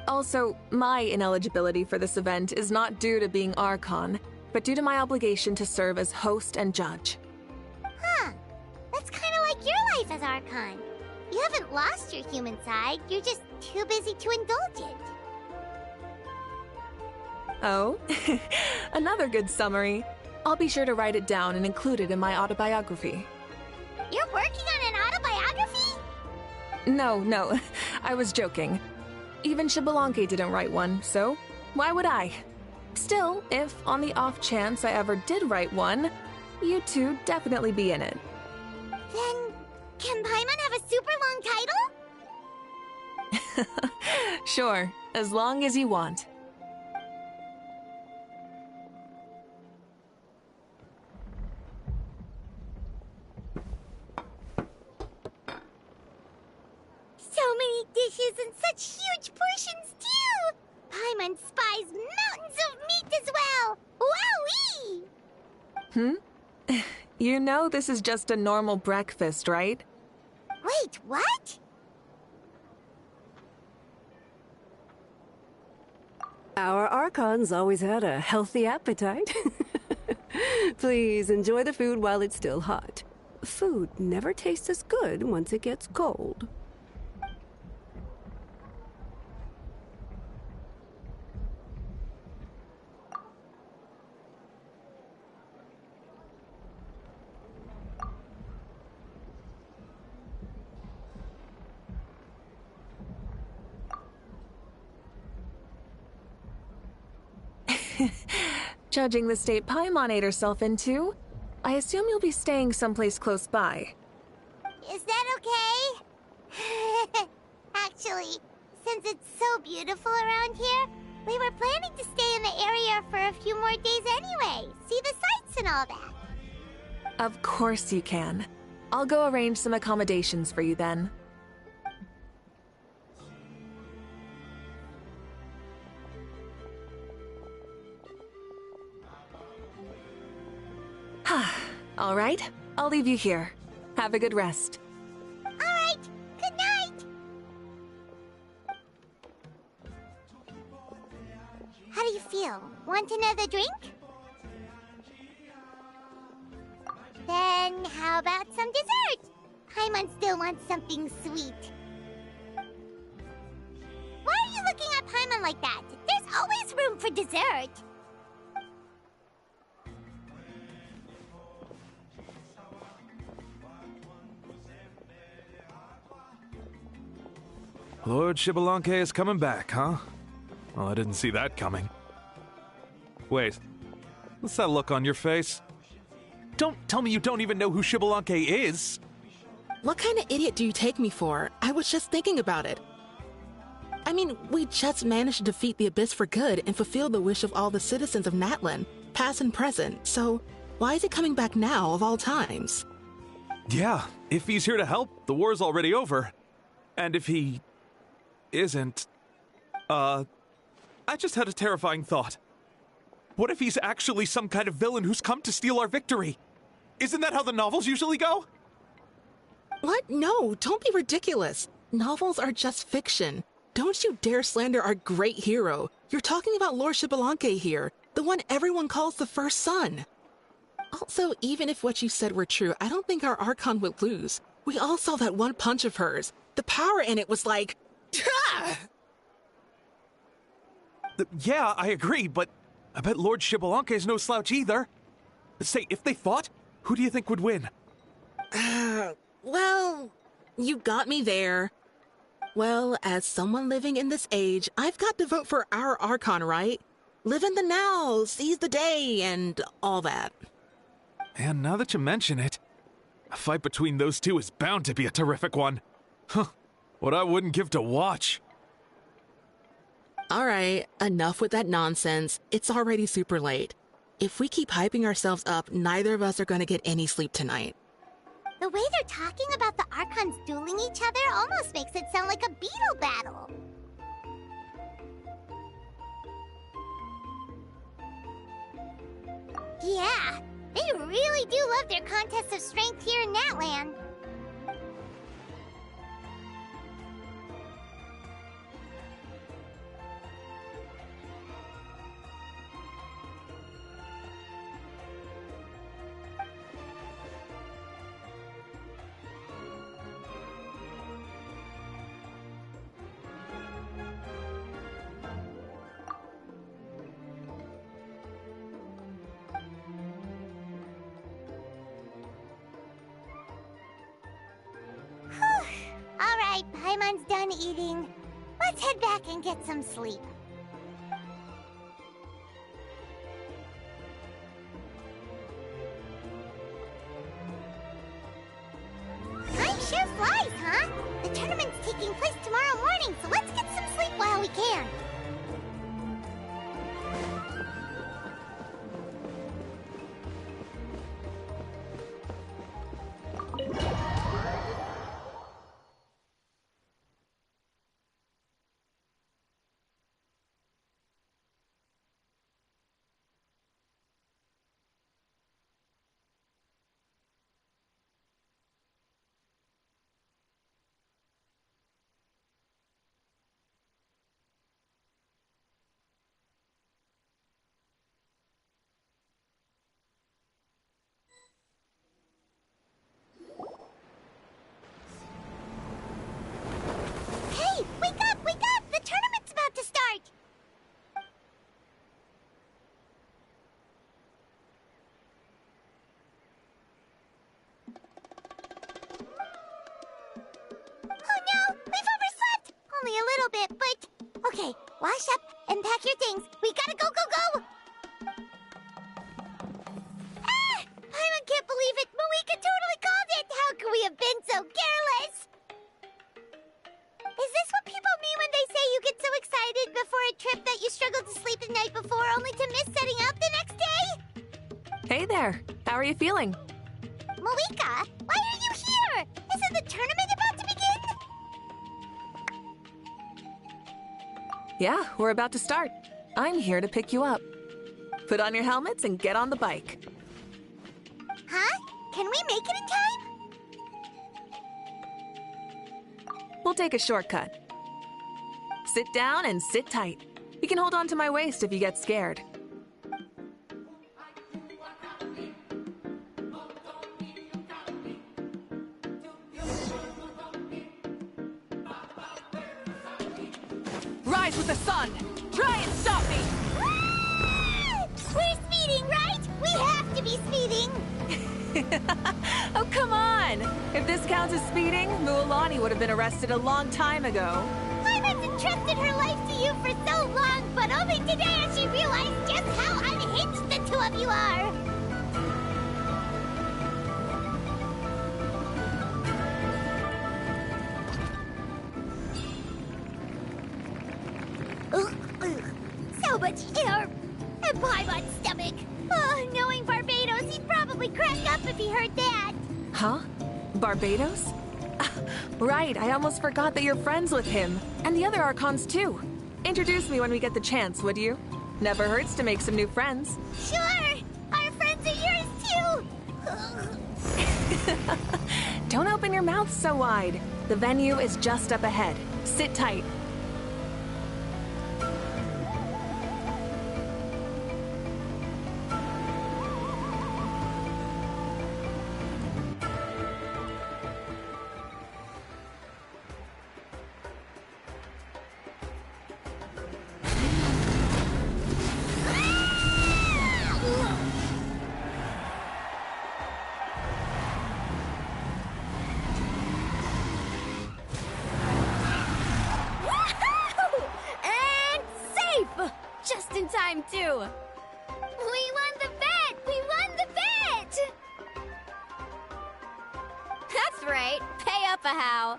Also, my ineligibility for this event is not due to being Archon, but due to my obligation to serve as host and judge. Huh. That's kind of like your life as Archon. You haven't lost your human side, you're just too busy to indulge it. Oh, another good summary. I'll be sure to write it down and include it in my autobiography. You're working on an autobiography? No, I was joking. Even Xbalanque didn't write one, so why would I? Still, if on the off chance I ever did write one, you two definitely be in it. Then, can Paimon have a super long title? Sure, as long as you want. So many dishes and such huge portions, too! Paimon spies mountains of meat as well! Wowee! You know this is just a normal breakfast, right? Wait, what? Our Archons always had a healthy appetite. Please enjoy the food while it's still hot. Food never tastes as good once it gets cold. Judging the state Paimon ate herself into, I assume you'll be staying someplace close by. Is that okay? Actually, since it's so beautiful around here, we were planning to stay in the area for a few more days anyway. See the sights and all that. Of course you can. I'll go arrange some accommodations for you then. All right, I'll leave you here. Have a good rest. All right, good night. How do you feel? Want another drink? Then how about some dessert? Paimon still wants something sweet. Why are you looking at Paimon like that? There's always room for dessert. Lord Xbalanque is coming back, huh? Well, I didn't see that coming. Wait, what's that look on your face? Don't tell me you don't even know who Xbalanque is! What kind of idiot do you take me for? I was just thinking about it. I mean, we just managed to defeat the Abyss for good and fulfill the wish of all the citizens of Natlan, past and present, so why is it coming back now of all times? Yeah, if he's here to help, the war's already over. And if he isn't, I just had a terrifying thought. What if he's actually some kind of villain who's come to steal our victory? Isn't that how the novels usually go? What? No, don't be ridiculous. Novels are just fiction. Don't you dare slander our great hero. You're talking about Lord Xbalanque here, the one everyone calls the first son. Also, even if what you said were true, I don't think our Archon would lose. We all saw that one punch of hers. The power in it was like... Yeah, I agree, but I bet Lord Xbalanque is no slouch either. Say, if they fought, who do you think would win? Well, you got me there. Well, as someone living in this age, I've got to vote for our Archon, right? Live in the now, seize the day, and all that. And now that you mention it, a fight between those two is bound to be a terrific one. Huh, what I wouldn't give to watch. All right, enough with that nonsense. It's already super late. If we keep hyping ourselves up, neither of us are going to get any sleep tonight. The way they're talking about the Archons dueling each other almost makes it sound like a beetle battle. Yeah, they really do love their contests of strength here in Natland. Alright, Paimon's done eating. Let's head back and get some sleep. Time sure flies, huh? The tournament's taking place tomorrow morning, so let's get some sleep while we can. Hey, wake up, wake up! The tournament's about to start! Oh no, we've overslept! Only a little bit, but... Okay, wash up and pack your things. We gotta go, go, go! Ah! Paimon can't believe it! Moeka totally called it! How could we have been so careless? Is this what people mean when they say you get so excited before a trip that you struggle to sleep the night before only to miss setting out the next day? Hey there. How are you feeling? Moeka, why are you here? Isn't the tournament about to begin? Yeah, we're about to start. I'm here to pick you up. Put on your helmets and get on the bike. Huh? Can we make it in time? We'll take a shortcut. Sit down and sit tight. You can hold on to my waist if you get scared. Rise with the sun! Try and stop me! Ah! We're speeding, right? We have to be speeding! Oh, come on! If this counts as speeding, Mualani would have been arrested a long time ago. Paimon's entrusted her life to you for so long, but only today has she realized just how unhinged the two of you are! So much air! And Paimon's stomach! Oh, knowing Barbados, he'd probably crack up if he heard that! Huh? Barbados? Right, I almost forgot that you're friends with him. And the other Archons, too. Introduce me when we get the chance, would you? Never hurts to make some new friends. Sure! Our friends are yours, too! Don't open your mouth so wide. The venue is just up ahead. Sit tight. Just in time, too! We won the bet! We won the bet! That's right. Pay up a how.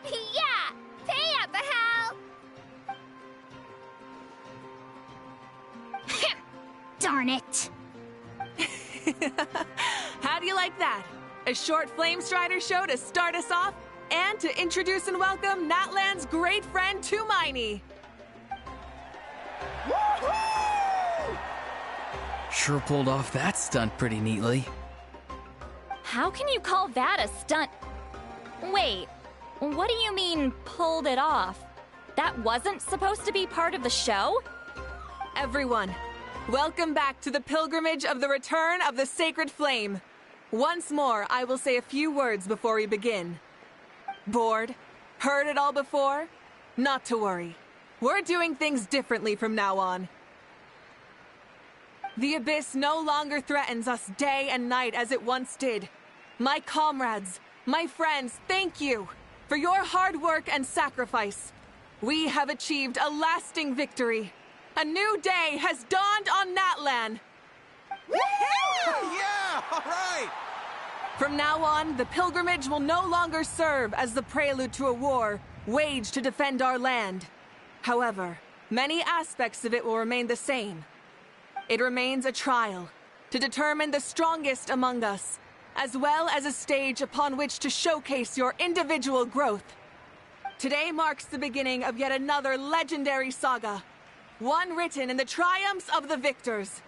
Yeah! Pay up a how! Darn it! How do you like that? A short Flame Strider show to start us off, and to introduce and welcome Natlan's great friend, Tumaini. Sure pulled off that stunt pretty neatly. How can you call that a stunt? Wait, what do you mean, pulled it off? That wasn't supposed to be part of the show? Everyone, welcome back to the pilgrimage of the return of the Sacred Flame. Once more, I will say a few words before we begin. Bored? Heard it all before? Not to worry. We're doing things differently from now on. The Abyss no longer threatens us day and night as it once did. My comrades, my friends, thank you for your hard work and sacrifice. We have achieved a lasting victory. A new day has dawned on Natlan. Yeah, all right! From now on, the pilgrimage will no longer serve as the prelude to a war waged to defend our land. However, many aspects of it will remain the same. It remains a trial to determine the strongest among us, as well as a stage upon which to showcase your individual growth. Today marks the beginning of yet another legendary saga, one written in the triumphs of the victors.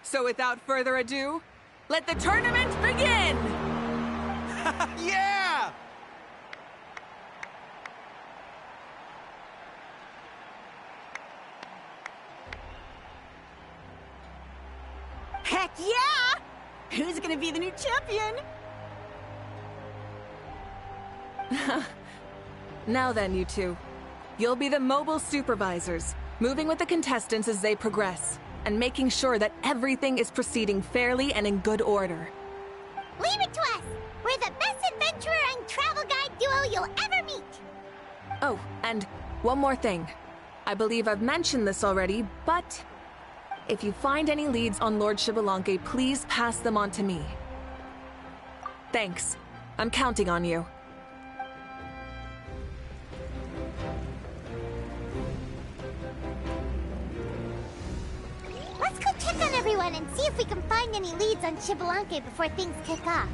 So without further ado, let the tournament begin! Yeah! Heck yeah! Who's gonna be the new champion? Now then, you two. You'll be the mobile supervisors, moving with the contestants as they progress, and making sure that everything is proceeding fairly and in good order. Leave it to us! We're the best adventurer and travel guide duo you'll ever meet! Oh, and one more thing. I believe I've mentioned this already, but if you find any leads on Lord Xbalanque, please pass them on to me. Thanks. I'm counting on you. Let's go check on everyone and see if we can find any leads on Xbalanque before things kick off.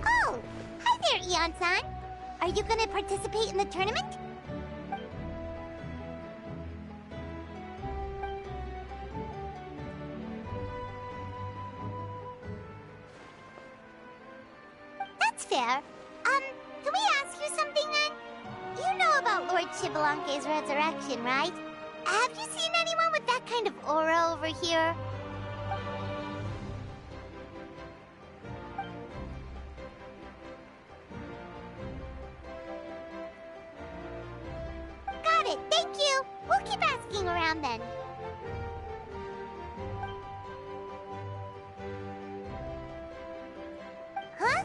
Oh! Hi there, Eon-san! Are you gonna participate in the tournament? That's fair. Can we ask you something then? You know about Lord Xbalanque's resurrection, right? Have you seen anyone with that kind of aura over here? Got it, thank you! We'll keep asking around then. Huh?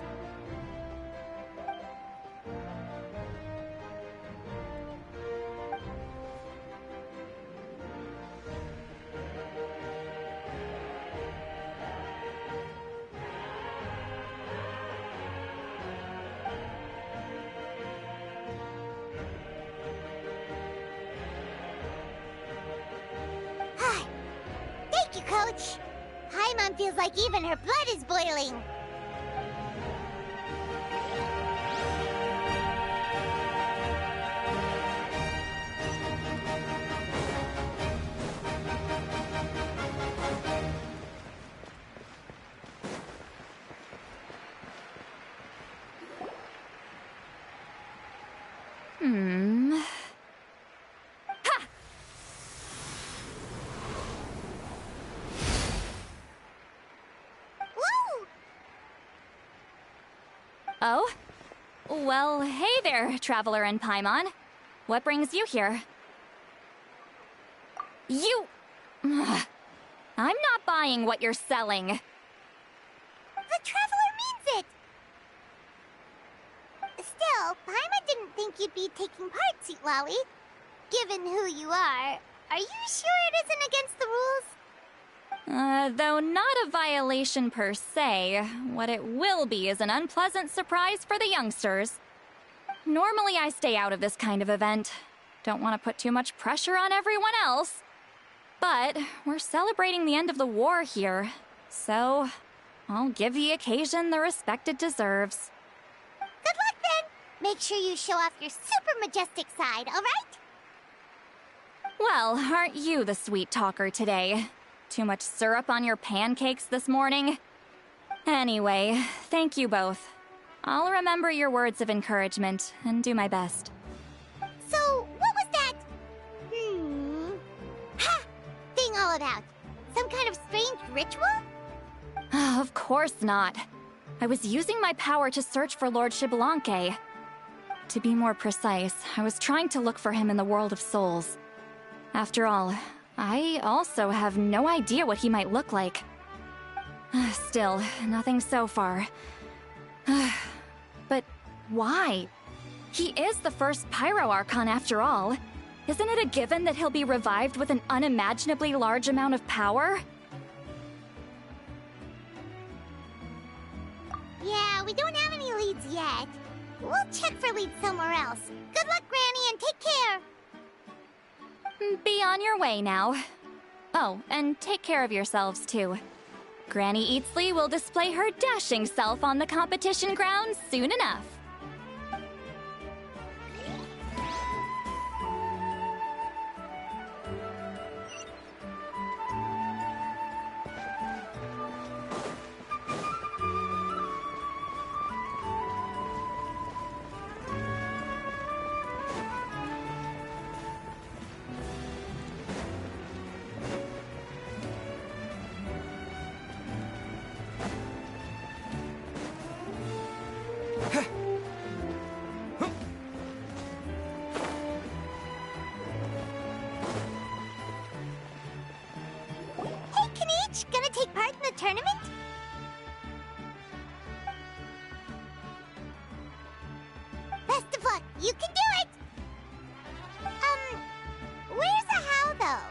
you, Coach. Paimon feels like even her blood is boiling. Ha! Woo! Oh? Well, hey there, Traveler and Paimon. What brings you here? You... Ugh. I'm not buying what you're selling. The Traveler means it! Still, Paimon didn't think you'd be taking part, Sweet Lolly. Given who you are you sure it isn't against the rules? Though not a violation per se, what it will be is an unpleasant surprise for the youngsters. Normally I stay out of this kind of event. Don't want to put too much pressure on everyone else. But we're celebrating the end of the war here, so I'll give the occasion the respect it deserves. Good luck then! Make sure you show off your super majestic side, alright? Well, aren't you the sweet talker today? Too much syrup on your pancakes this morning? Anyway, thank you both. I'll remember your words of encouragement and do my best. So, what was that? Ha! Thing all about? Some kind of strange ritual? Of course not. I was using my power to search for Lord Xbalanque. To be more precise, I was trying to look for him in the world of souls. After all, I also have no idea what he might look like. Still, nothing so far. But why? He is the first Pyro Archon after all. Isn't it a given that he'll be revived with an unimaginably large amount of power? Yeah, we don't have any leads yet. We'll check for leads somewhere else. Good luck, Granny, and take care! Be on your way now. Oh, and take care of yourselves too. Granny Eatsley will display her dashing self on the competition grounds soon enough. Gonna take part in the tournament? Best of luck! You can do it! Where's the how, though?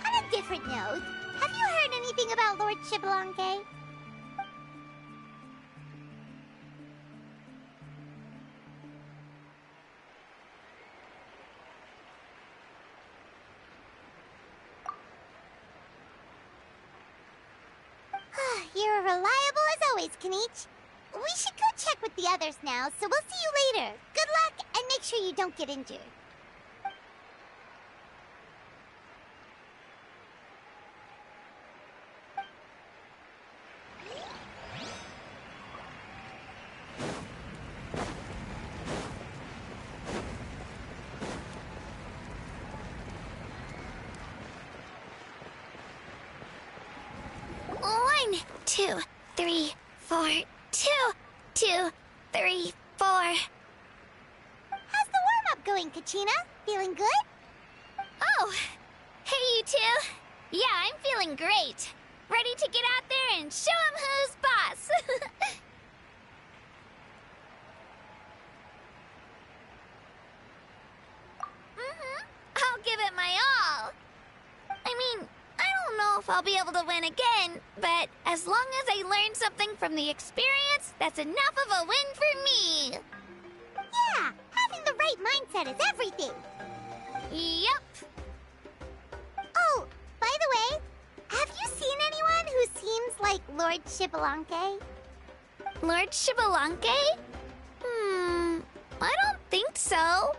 On a different note, have you heard anything about Lord Xbalanque? You're reliable as always, Kanichi. We should go check with the others now, so we'll see you later. Good luck, and make sure you don't get injured. One, 2, 3, 4, 2, 2, 3, 4. How's the warm-up going, Kachina? Feeling good? Oh, hey you two. Yeah, I'm feeling great. Ready to get out there and show 'em who's boss. if I'll be able to win again, but as long as I learn something from the experience, that's enough of a win for me. Yeah, having the right mindset is everything. Yep. Oh, by the way, have you seen anyone who seems like Lord Shibalanke? Lord Shibalanke? I don't think so.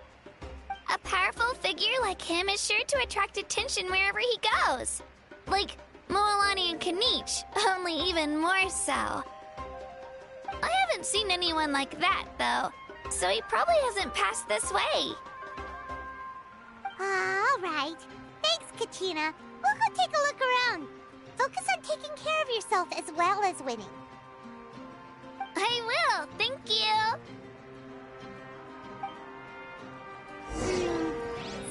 A powerful figure like him is sure to attract attention wherever he goes. Like Moalani and Kanich, only even more so. I haven't seen anyone like that, though, so he probably hasn't passed this way. All right. Thanks, Kachina. We'll go take a look around. Focus on taking care of yourself as well as winning. I will, thank you.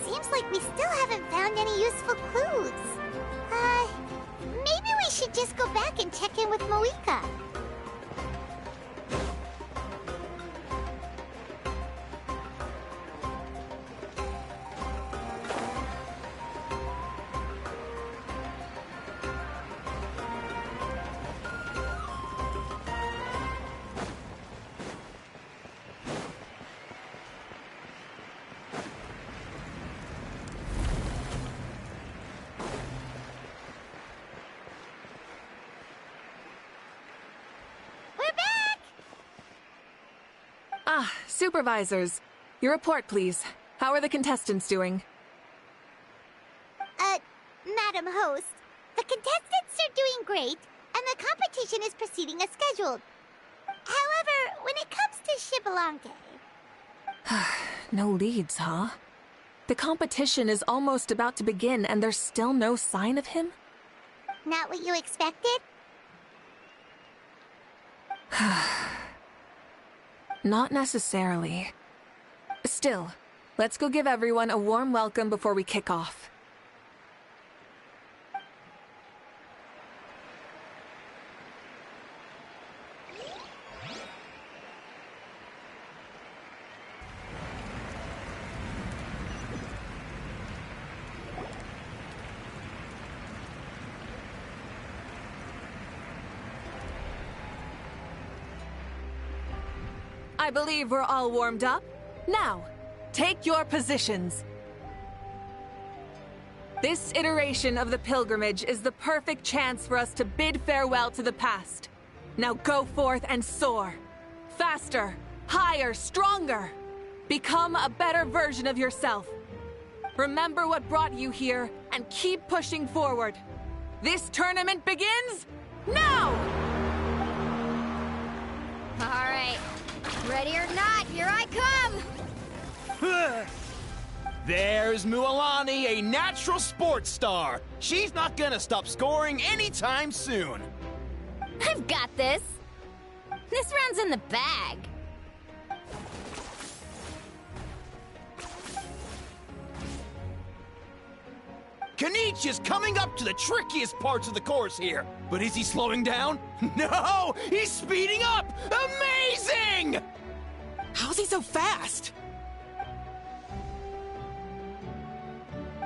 Seems like we still haven't found any useful clues. Maybe we should just go back and check in with Moika. Supervisors, your report, please. How are the contestants doing? Madam Host, the contestants are doing great, and the competition is proceeding as scheduled. However, when it comes to Shibalanke... No leads, huh? The competition is almost about to begin, and there's still no sign of him? Not what you expected? Not necessarily. Still, let's go give everyone a warm welcome before we kick off. I believe we're all warmed up. Now, take your positions. This iteration of the pilgrimage is the perfect chance for us to bid farewell to the past. Now go forth and soar. Faster, higher, stronger. Become a better version of yourself. Remember what brought you here and keep pushing forward. This tournament begins now! All right. Ready or not, here I come! There's Mualani, a natural sports star. She's not gonna stop scoring anytime soon. I've got this. This round's in the bag. Kanich is coming up to the trickiest parts of the course here. But is he slowing down? No! He's speeding up! Amazing! How's he so fast?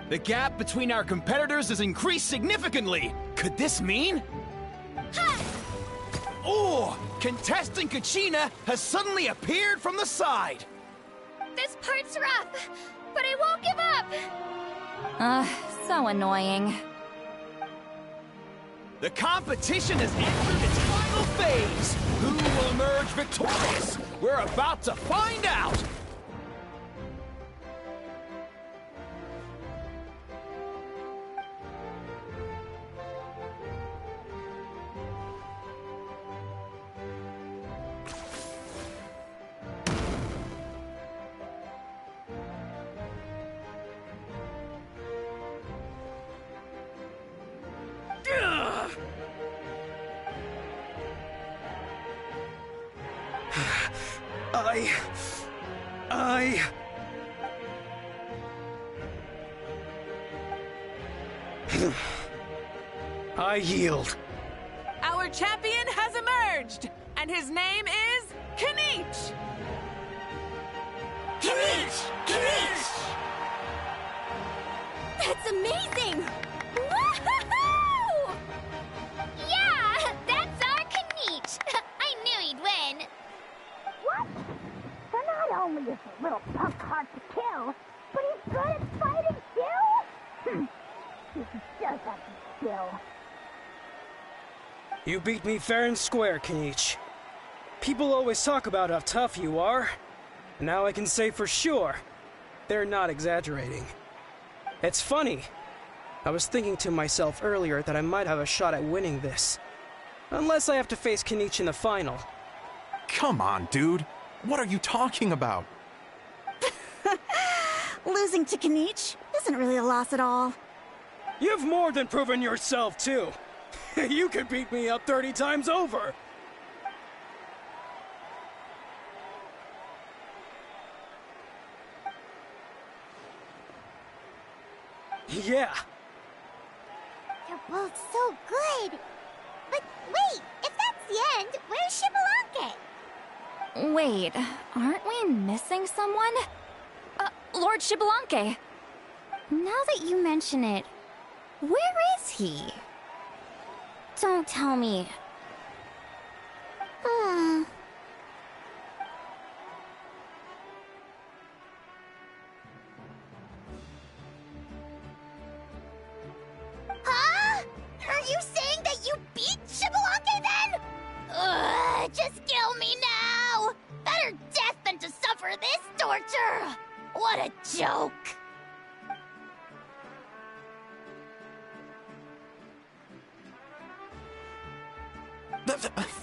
The gap between our competitors has increased significantly. Could this mean? Ha! Oh! Contestant Kachina has suddenly appeared from the side. This part's rough, but I won't give up. So annoying. The competition has entered its final phase. Who will emerge victorious? We're about to find out. I yield. Our champion has emerged, and his name is Kanich! Kanich! Kanich! That's amazing! Woohoo! still. You beat me fair and square, Kenichi. People always talk about how tough you are. Now I can say for sure, they're not exaggerating. It's funny. I was thinking to myself earlier that I might have a shot at winning this. Unless I have to face Kenichi in the final. Come on, dude. What are you talking about? Losing to Kenichi isn't really a loss at all. You've more than proven yourself, too. You could beat me up 30 times over. Yeah. They're both so good. But wait, if that's the end, where's Xbalanque? Wait, aren't we missing someone? Lord Xbalanque. Now that you mention it, where is he? Don't tell me. Huh? Are you saying that you beat Xbalanque then? Ugh, just kill me now! Better death than to suffer this torture! What a joke!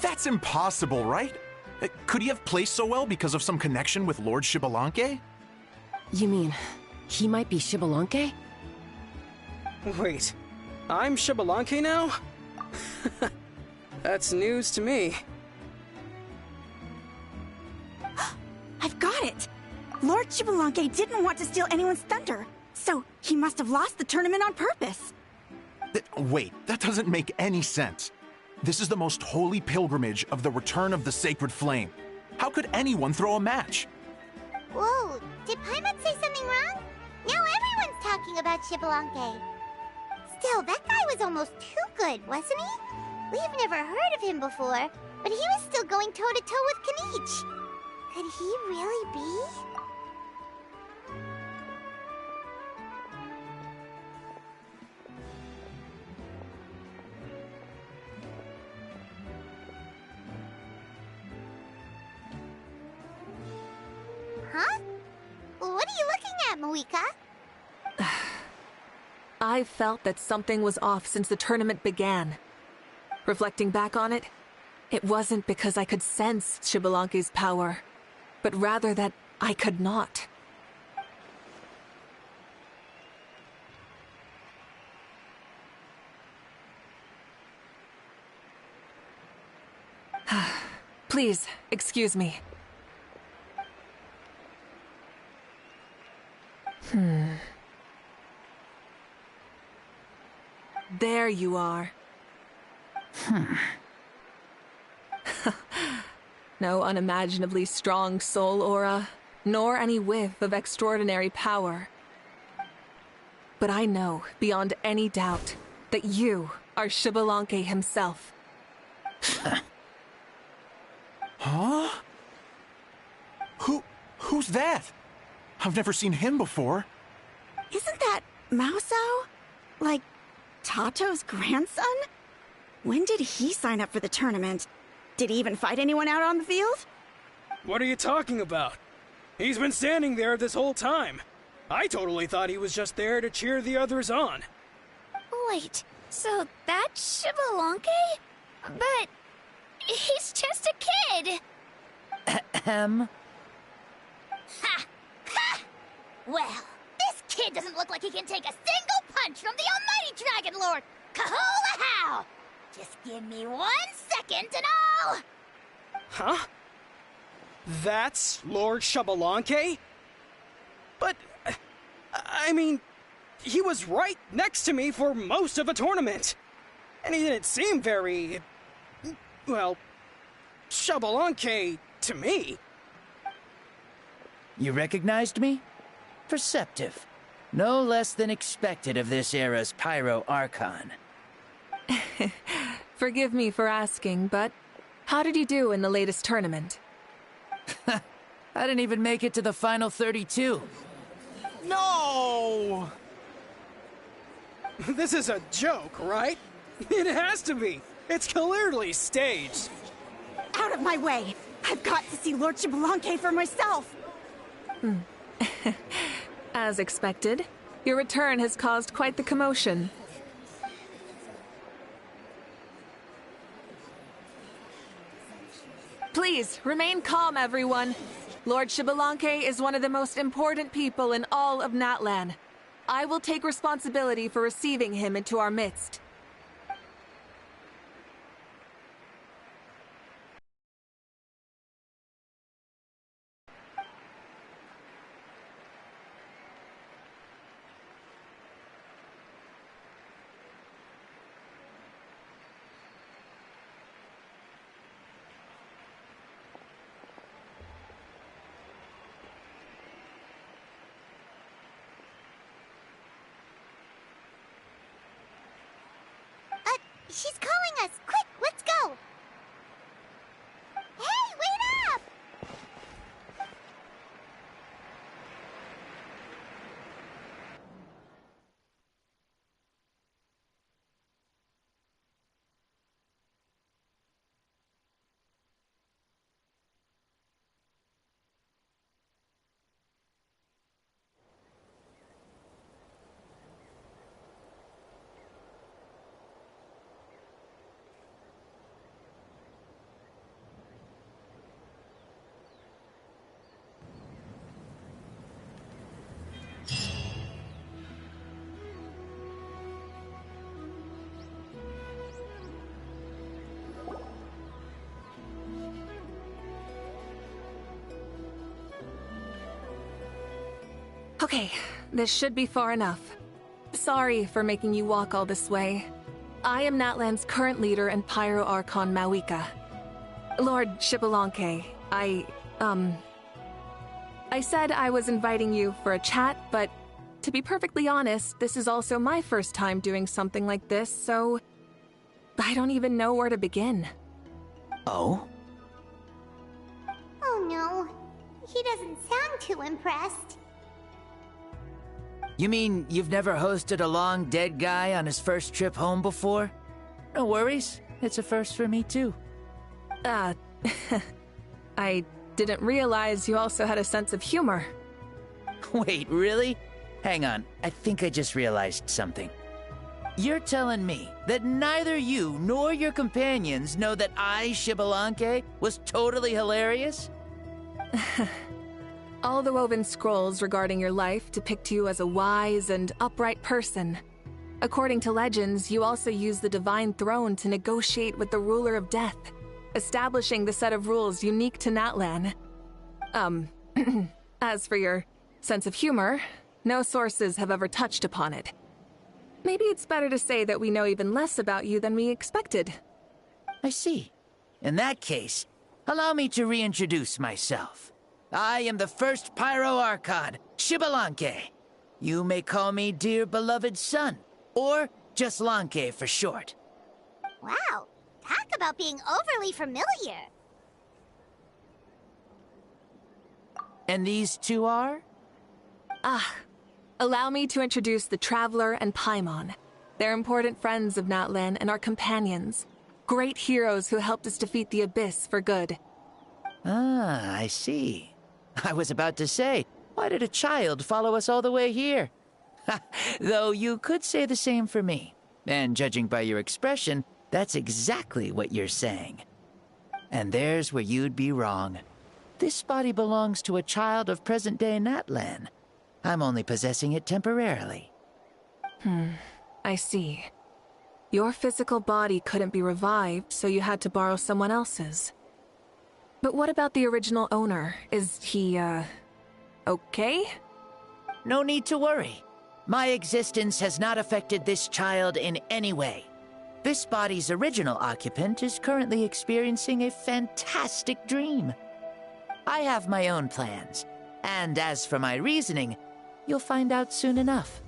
That's impossible, right? Could he have placed so well because of some connection with Lord Xbalanque? You mean, he might be Xbalanque? Wait, I'm Xbalanque now? That's news to me. I've got it! Lord Xbalanque didn't want to steal anyone's thunder, so he must have lost the tournament on purpose. Wait, that doesn't make any sense. This is the most holy pilgrimage of the return of the sacred flame. How could anyone throw a match? Whoa, did Paimon say something wrong? Now everyone's talking about Xbalanque. Still, that guy was almost too good, wasn't he? We've never heard of him before, but he was still going toe-to-toe with Kenichi. Could he really be? Huh? What are you looking at, Moika? I felt that something was off since the tournament began. Reflecting back on it, it wasn't because I could sense Xbalanque's power, but rather that I could not. Please, excuse me. There you are. No unimaginably strong soul aura, nor any whiff of extraordinary power. But I know, beyond any doubt, that you are Xbalanque himself. Huh? Who's that? I've never seen him before. Isn't that Mauso? Like, Tato's grandson? When did he sign up for the tournament? Did he even fight anyone out on the field? What are you talking about? He's been standing there this whole time. I totally thought he was just there to cheer the others on. Wait, so that's Xbalanque? But he's just a kid. Ha! Ha! Well, this kid doesn't look like he can take a single punch from the almighty Dragon Lord! Kahola how! Just give me 1 second and I'll... Huh? That's Lord Xbalanque? But, I mean, he was right next to me for most of the tournament. And he didn't seem very... well, Xbalanque to me. You recognized me? Perceptive. No less than expected of this era's Pyro Archon. Forgive me for asking, but how did you do in the latest tournament? I didn't even make it to the final 32. No! This is a joke, right? It has to be. It's clearly staged. Out of my way! I've got to see Lord Xbalanque for myself! As expected, your return has caused quite the commotion. Please, remain calm, everyone. Lord Xbalanque is one of the most important people in all of Natlan. I will take responsibility for receiving him into our midst. She's calling us! Quick, let's go! Hey, wait up! Okay, this should be far enough. Sorry for making you walk all this way. I am Natlan's current leader and Pyro Archon Mawika. Lord Xbalanque, I said I was inviting you for a chat, but to be perfectly honest, this is also my first time doing something like this, so I don't even know where to begin. Oh? Oh no, he doesn't sound too impressed. You mean you've never hosted a long dead guy on his first trip home before? No worries, it's a first for me too. I didn't realize you also had a sense of humor. Wait, really? Hang on, I think I just realized something. You're telling me that neither you nor your companions know that I, Xbalanque, was totally hilarious? All the woven scrolls regarding your life depict you as a wise and upright person. According to legends, you also use the Divine Throne to negotiate with the Ruler of Death, establishing the set of rules unique to Natlan. As for your sense of humor, no sources have ever touched upon it. Maybe it's better to say that we know even less about you than we expected. I see. In that case, allow me to reintroduce myself. I am the first Pyro Archon, Xbalanque. You may call me dear beloved son, or just Lanque for short. Wow, talk about being overly familiar. And these two are? Allow me to introduce the Traveler and Paimon. They're important friends of Natlan and our companions. Great heroes who helped us defeat the Abyss for good. Ah, I see. I was about to say, why did a child follow us all the way here? Though you could say the same for me. And judging by your expression, that's exactly what you're saying. And there's where you'd be wrong. This body belongs to a child of present-day Natlan. I'm only possessing it temporarily. I see. Your physical body couldn't be revived, so you had to borrow someone else's. But what about the original owner? Is he, okay? No need to worry. My existence has not affected this child in any way. This body's original occupant is currently experiencing a fantastic dream. I have my own plans, and as for my reasoning, you'll find out soon enough.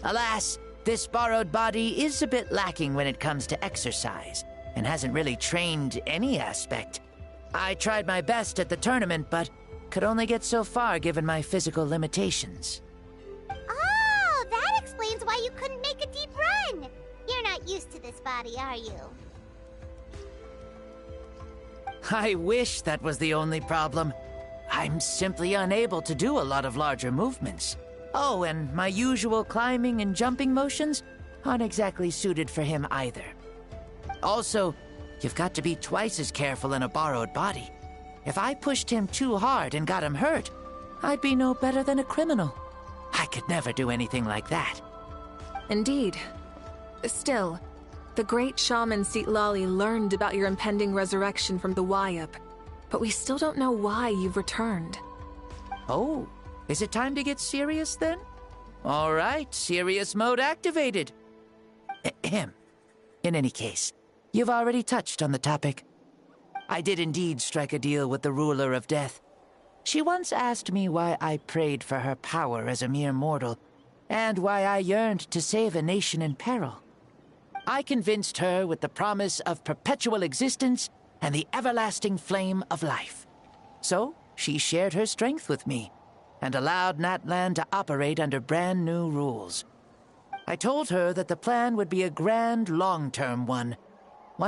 Alas, this borrowed body is a bit lacking when it comes to exercise, and hasn't really trained any aspect. I tried my best at the tournament, but could only get so far given my physical limitations. Oh, that explains why you couldn't make a not used to this body, are you? I wish that was the only problem. I'm simply unable to do a lot of larger movements. Oh, and my usual climbing and jumping motions aren't exactly suited for him either. Also, you've got to be twice as careful in a borrowed body. If I pushed him too hard and got him hurt, I'd be no better than a criminal. I could never do anything like that. Indeed. Still, the great shaman Lali learned about your impending resurrection from the Wayup, but we still don't know why you've returned. Oh, is it time to get serious then? All right, serious mode activated. Ahem. In any case, you've already touched on the topic. I did indeed strike a deal with the ruler of death. She once asked me why I prayed for her power as a mere mortal, and why I yearned to save a nation in peril. I convinced her with the promise of perpetual existence and the everlasting flame of life. So, she shared her strength with me, and allowed Natlan to operate under brand new rules. I told her that the plan would be a grand, long-term one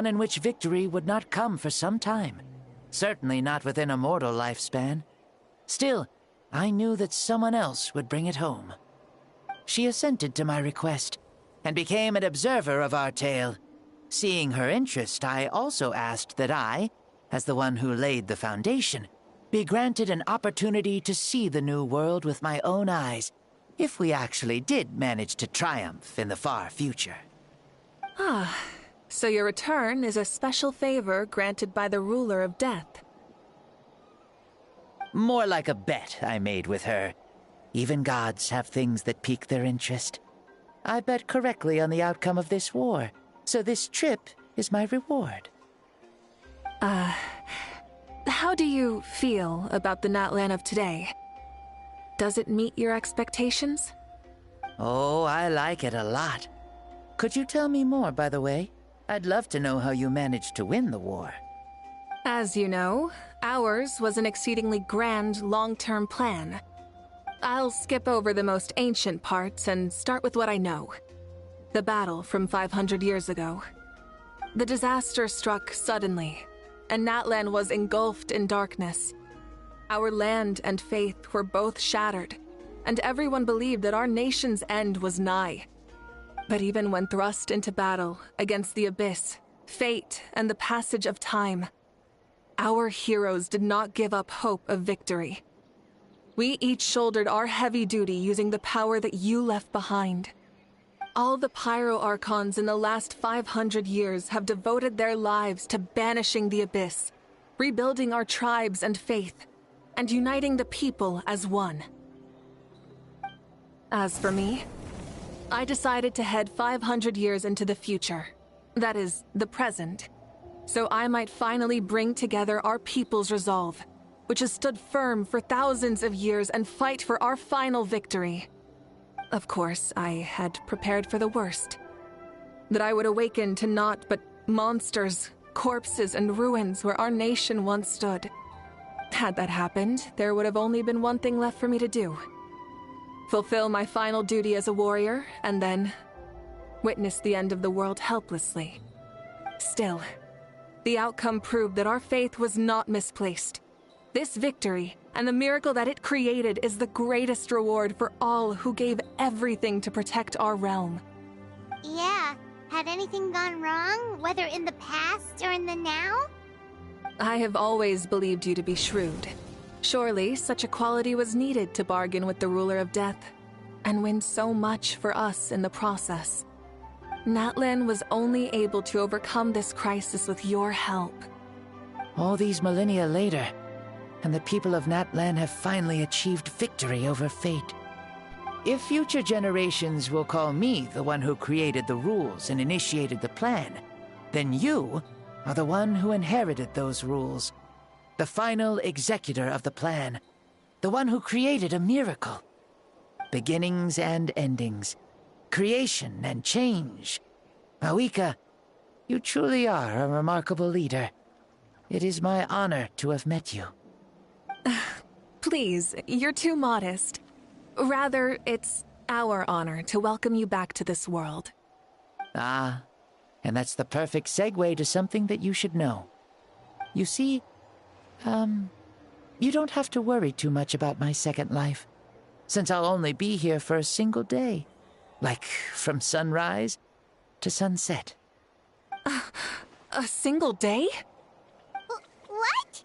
in which victory would not come for some time, certainly not within a mortal lifespan. Still, I knew that someone else would bring it home. She assented to my request, and became an observer of our tale. Seeing her interest, I also asked that I, as the one who laid the foundation, be granted an opportunity to see the new world with my own eyes, if we actually did manage to triumph in the far future. Ah, so your return is a special favor granted by the ruler of death. More like a bet I made with her. Even gods have things that pique their interest. I bet correctly on the outcome of this war, so this trip is my reward. How do you feel about the Natlan of today? Does it meet your expectations? Oh, I like it a lot. Could you tell me more, by the way? I'd love to know how you managed to win the war. As you know, ours was an exceedingly grand, long-term plan. I'll skip over the most ancient parts and start with what I know. The battle from 500 years ago. The disaster struck suddenly, and Natlan was engulfed in darkness. Our land and faith were both shattered, and everyone believed that our nation's end was nigh. But even when thrust into battle against the abyss, fate, and the passage of time, our heroes did not give up hope of victory. We each shouldered our heavy duty using the power that you left behind. All the Pyro Archons in the last 500 years have devoted their lives to banishing the abyss, rebuilding our tribes and faith, and uniting the people as one. As for me, I decided to head 500 years into the future, that is, the present, so I might finally bring together our people's resolve, which has stood firm for thousands of years, and fight for our final victory. Of course, I had prepared for the worst. That I would awaken to naught but monsters, corpses, and ruins where our nation once stood. Had that happened, there would have only been one thing left for me to do. Fulfill my final duty as a warrior, and then witness the end of the world helplessly. Still, the outcome proved that our faith was not misplaced. This victory, and the miracle that it created, is the greatest reward for all who gave everything to protect our realm. Yeah, had anything gone wrong, whether in the past or in the now? I have always believed you to be shrewd. Surely, such a quality was needed to bargain with the ruler of death, and win so much for us in the process. Natlan was only able to overcome this crisis with your help. All these millennia later, and the people of Natlan have finally achieved victory over fate. If future generations will call me the one who created the rules and initiated the plan, then you are the one who inherited those rules. The final executor of the plan. The one who created a miracle. Beginnings and endings. Creation and change. Awika, you truly are a remarkable leader. It is my honor to have met you. Please, you're too modest. Rather, it's our honor to welcome you back to this world. Ah, And that's the perfect segue to something that you should know. You see, you don't have to worry too much about my second life, since I'll only be here for a single day. Like, from sunrise to sunset. A single day? What?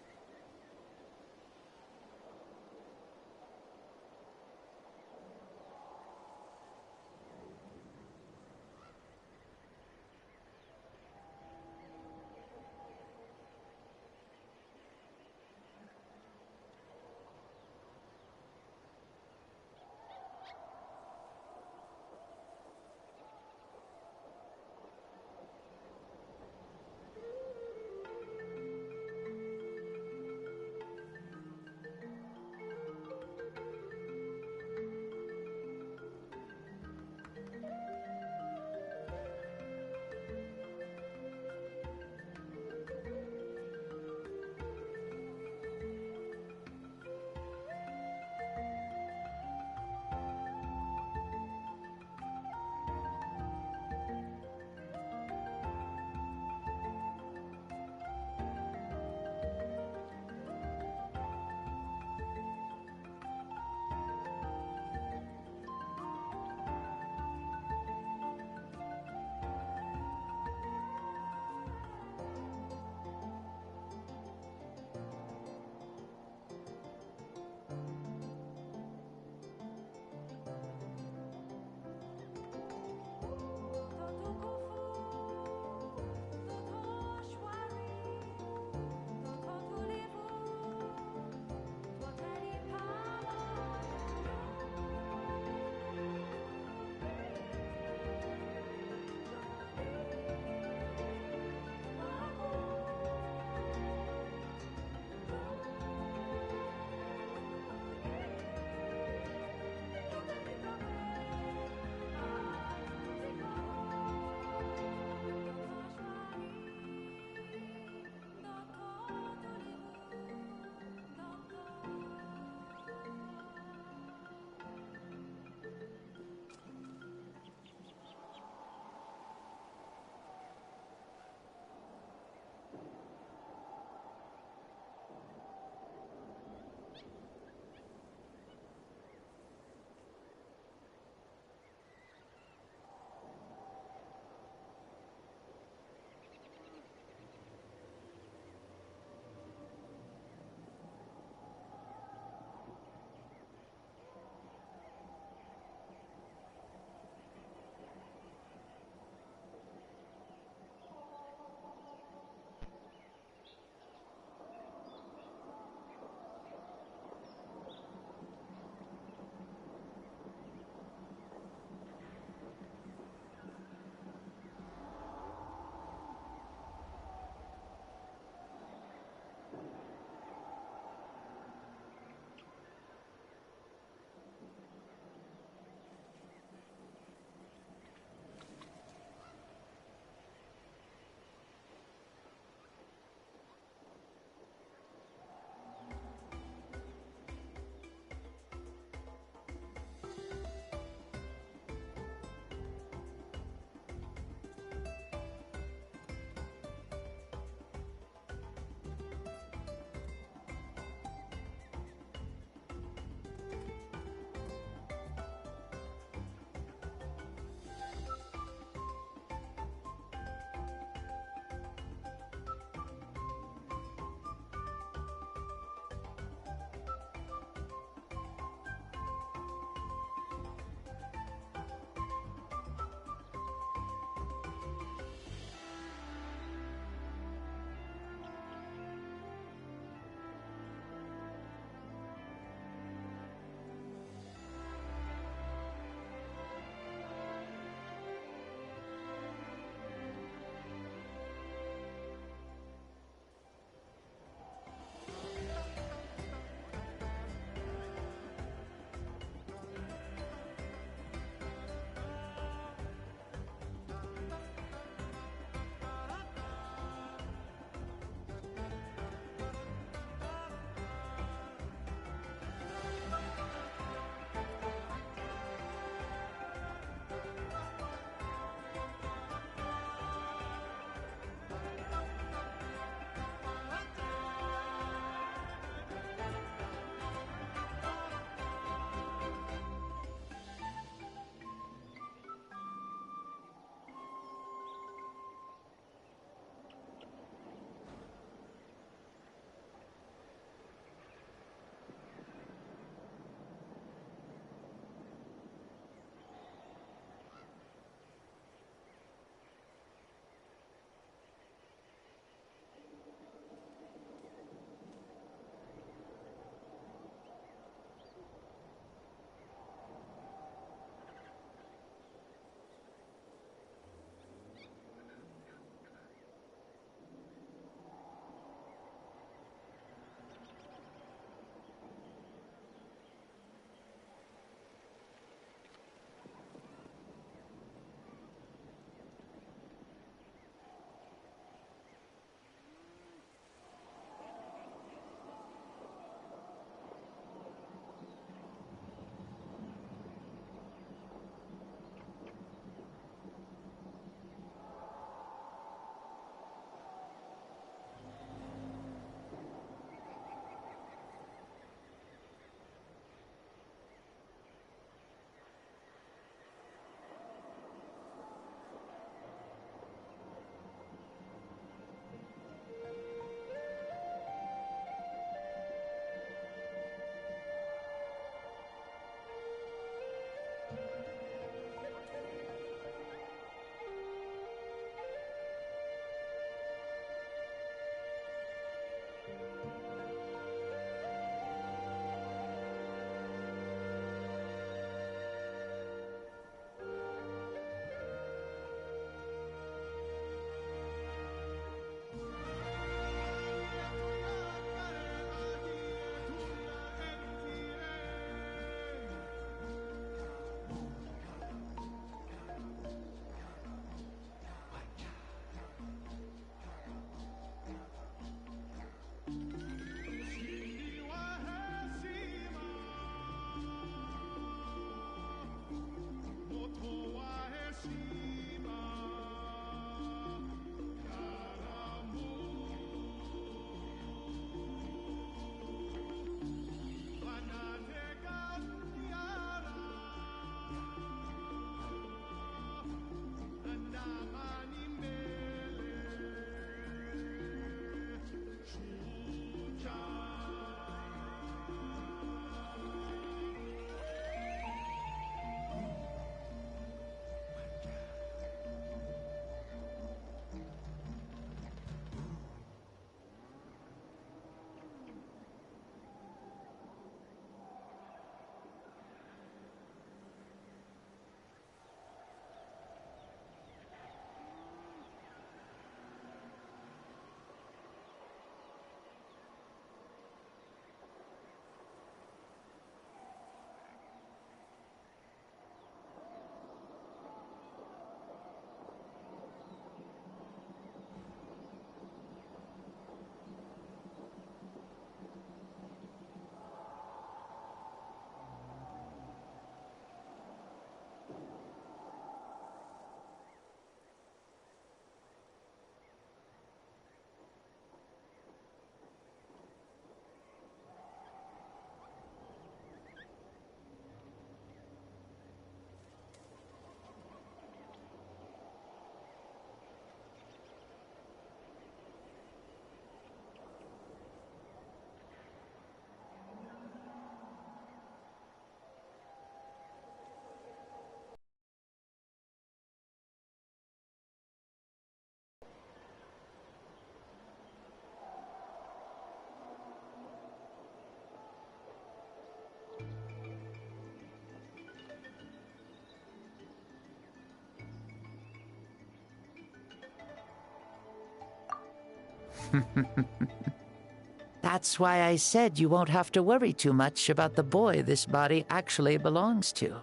That's why I said you won't have to worry too much about the boy this body actually belongs to.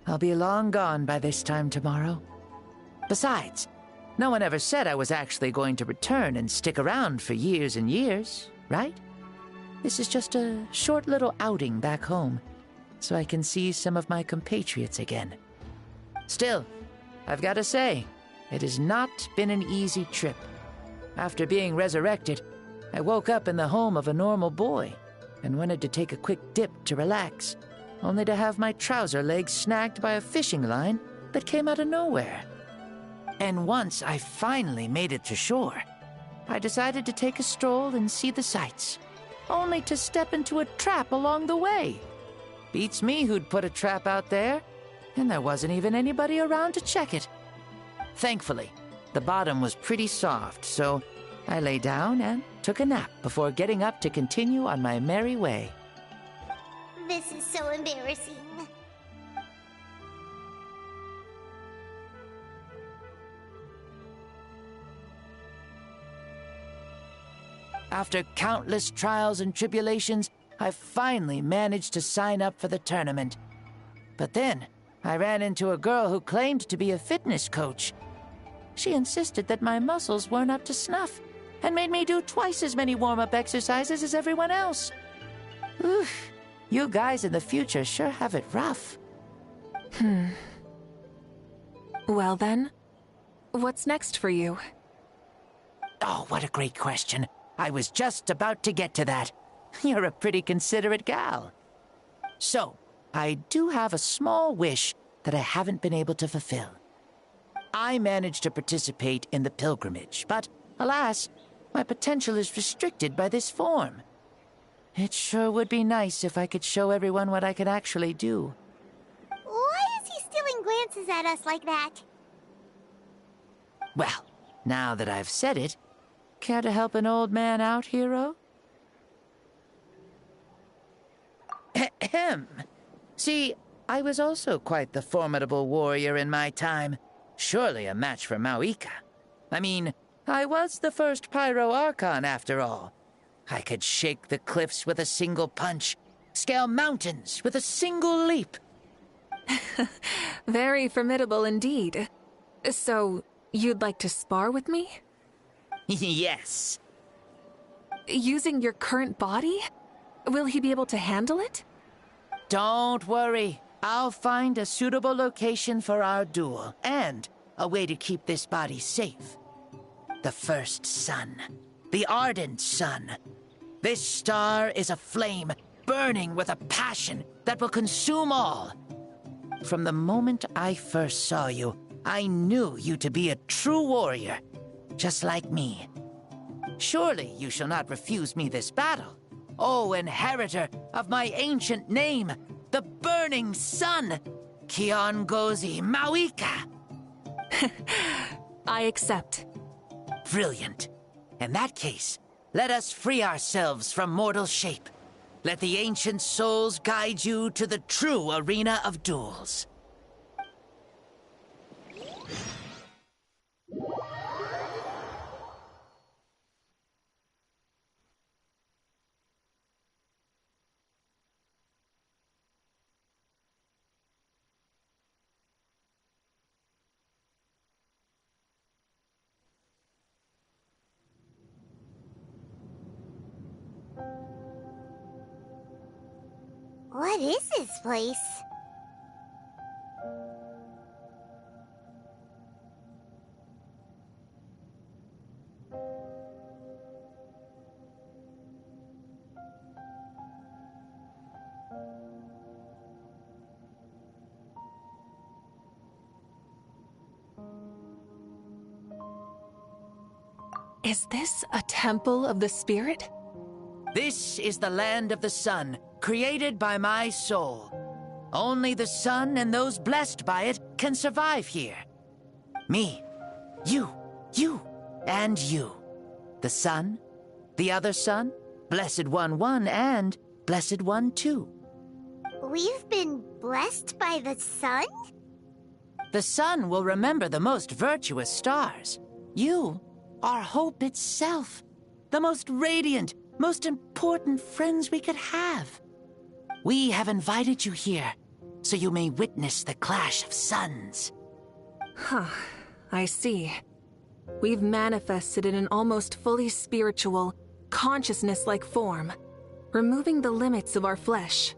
I'll be long gone by this time tomorrow. Besides, no one ever said I was actually going to return and stick around for years and years, right? This is just a short little outing back home, so I can see some of my compatriots again. Still, I've got to say, it has not been an easy trip. After being resurrected, I woke up in the home of a normal boy and wanted to take a quick dip to relax, only to have my trouser legs snagged by a fishing line that came out of nowhere. And once I finally made it to shore, I decided to take a stroll and see the sights, only to step into a trap along the way. Beats me who'd put a trap out there, and there wasn't even anybody around to check it. Thankfully, the bottom was pretty soft, so I lay down and took a nap before getting up to continue on my merry way. This is so embarrassing. After countless trials and tribulations, I finally managed to sign up for the tournament. But then, I ran into a girl who claimed to be a fitness coach. She insisted that my muscles weren't up to snuff, and made me do twice as many warm-up exercises as everyone else. Oof, you guys in the future sure have it rough. Well then, what's next for you? Oh, what a great question. I was just about to get to that. You're a pretty considerate gal. So, I do have a small wish that I haven't been able to fulfill. I managed to participate in the pilgrimage, but alas, my potential is restricted by this form. It sure would be nice if I could show everyone what I can actually do. Why is he stealing glances at us like that? Well, now that I've said it, care to help an old man out, hero? Ahem. See, I was also quite the formidable warrior in my time. Surely a match for Mauika. I mean, I was the first Pyro Archon after all. I could shake the cliffs with a single punch, scale mountains with a single leap. Very formidable indeed. So, you'd like to spar with me? Yes. Using your current body? Will he be able to handle it? Don't worry. I'll find a suitable location for our duel, and a way to keep this body safe. The first sun. The ardent sun. This star is a flame, burning with a passion that will consume all. From the moment I first saw you, I knew you to be a true warrior, just like me. Surely you shall not refuse me this battle, O inheritor of my ancient name, the Burning Sun, Kiongozi Mauika. I accept. Brilliant. In that case, let us free ourselves from mortal shape. Let the ancient souls guide you to the true arena of duels. What is this place? Is this a temple of the spirit? This is the land of the sun, created by my soul. Only the sun and those blessed by it can survive here. Me, you, and you. The sun, the other sun, Blessed One 1, and Blessed One 2. We've been blessed by the sun? The sun will remember the most virtuous stars. You our hope itself. The most radiant, most important friends we could have. We have invited you here, so you may witness the clash of suns. Huh, I see. We've manifested in an almost fully spiritual, consciousness-like form, removing the limits of our flesh.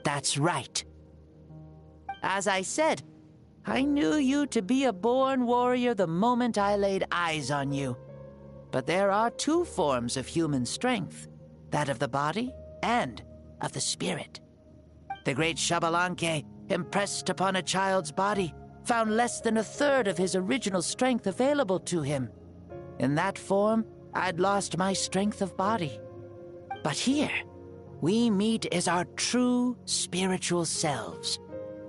That's right. As I said, I knew you to be a born warrior the moment I laid eyes on you. But there are two forms of human strength, that of the body and of the spirit. The great Xbalanque, impressed upon a child's body, found less than a third of his original strength available to him. In that form, I'd lost my strength of body. But here, we meet as our true spiritual selves.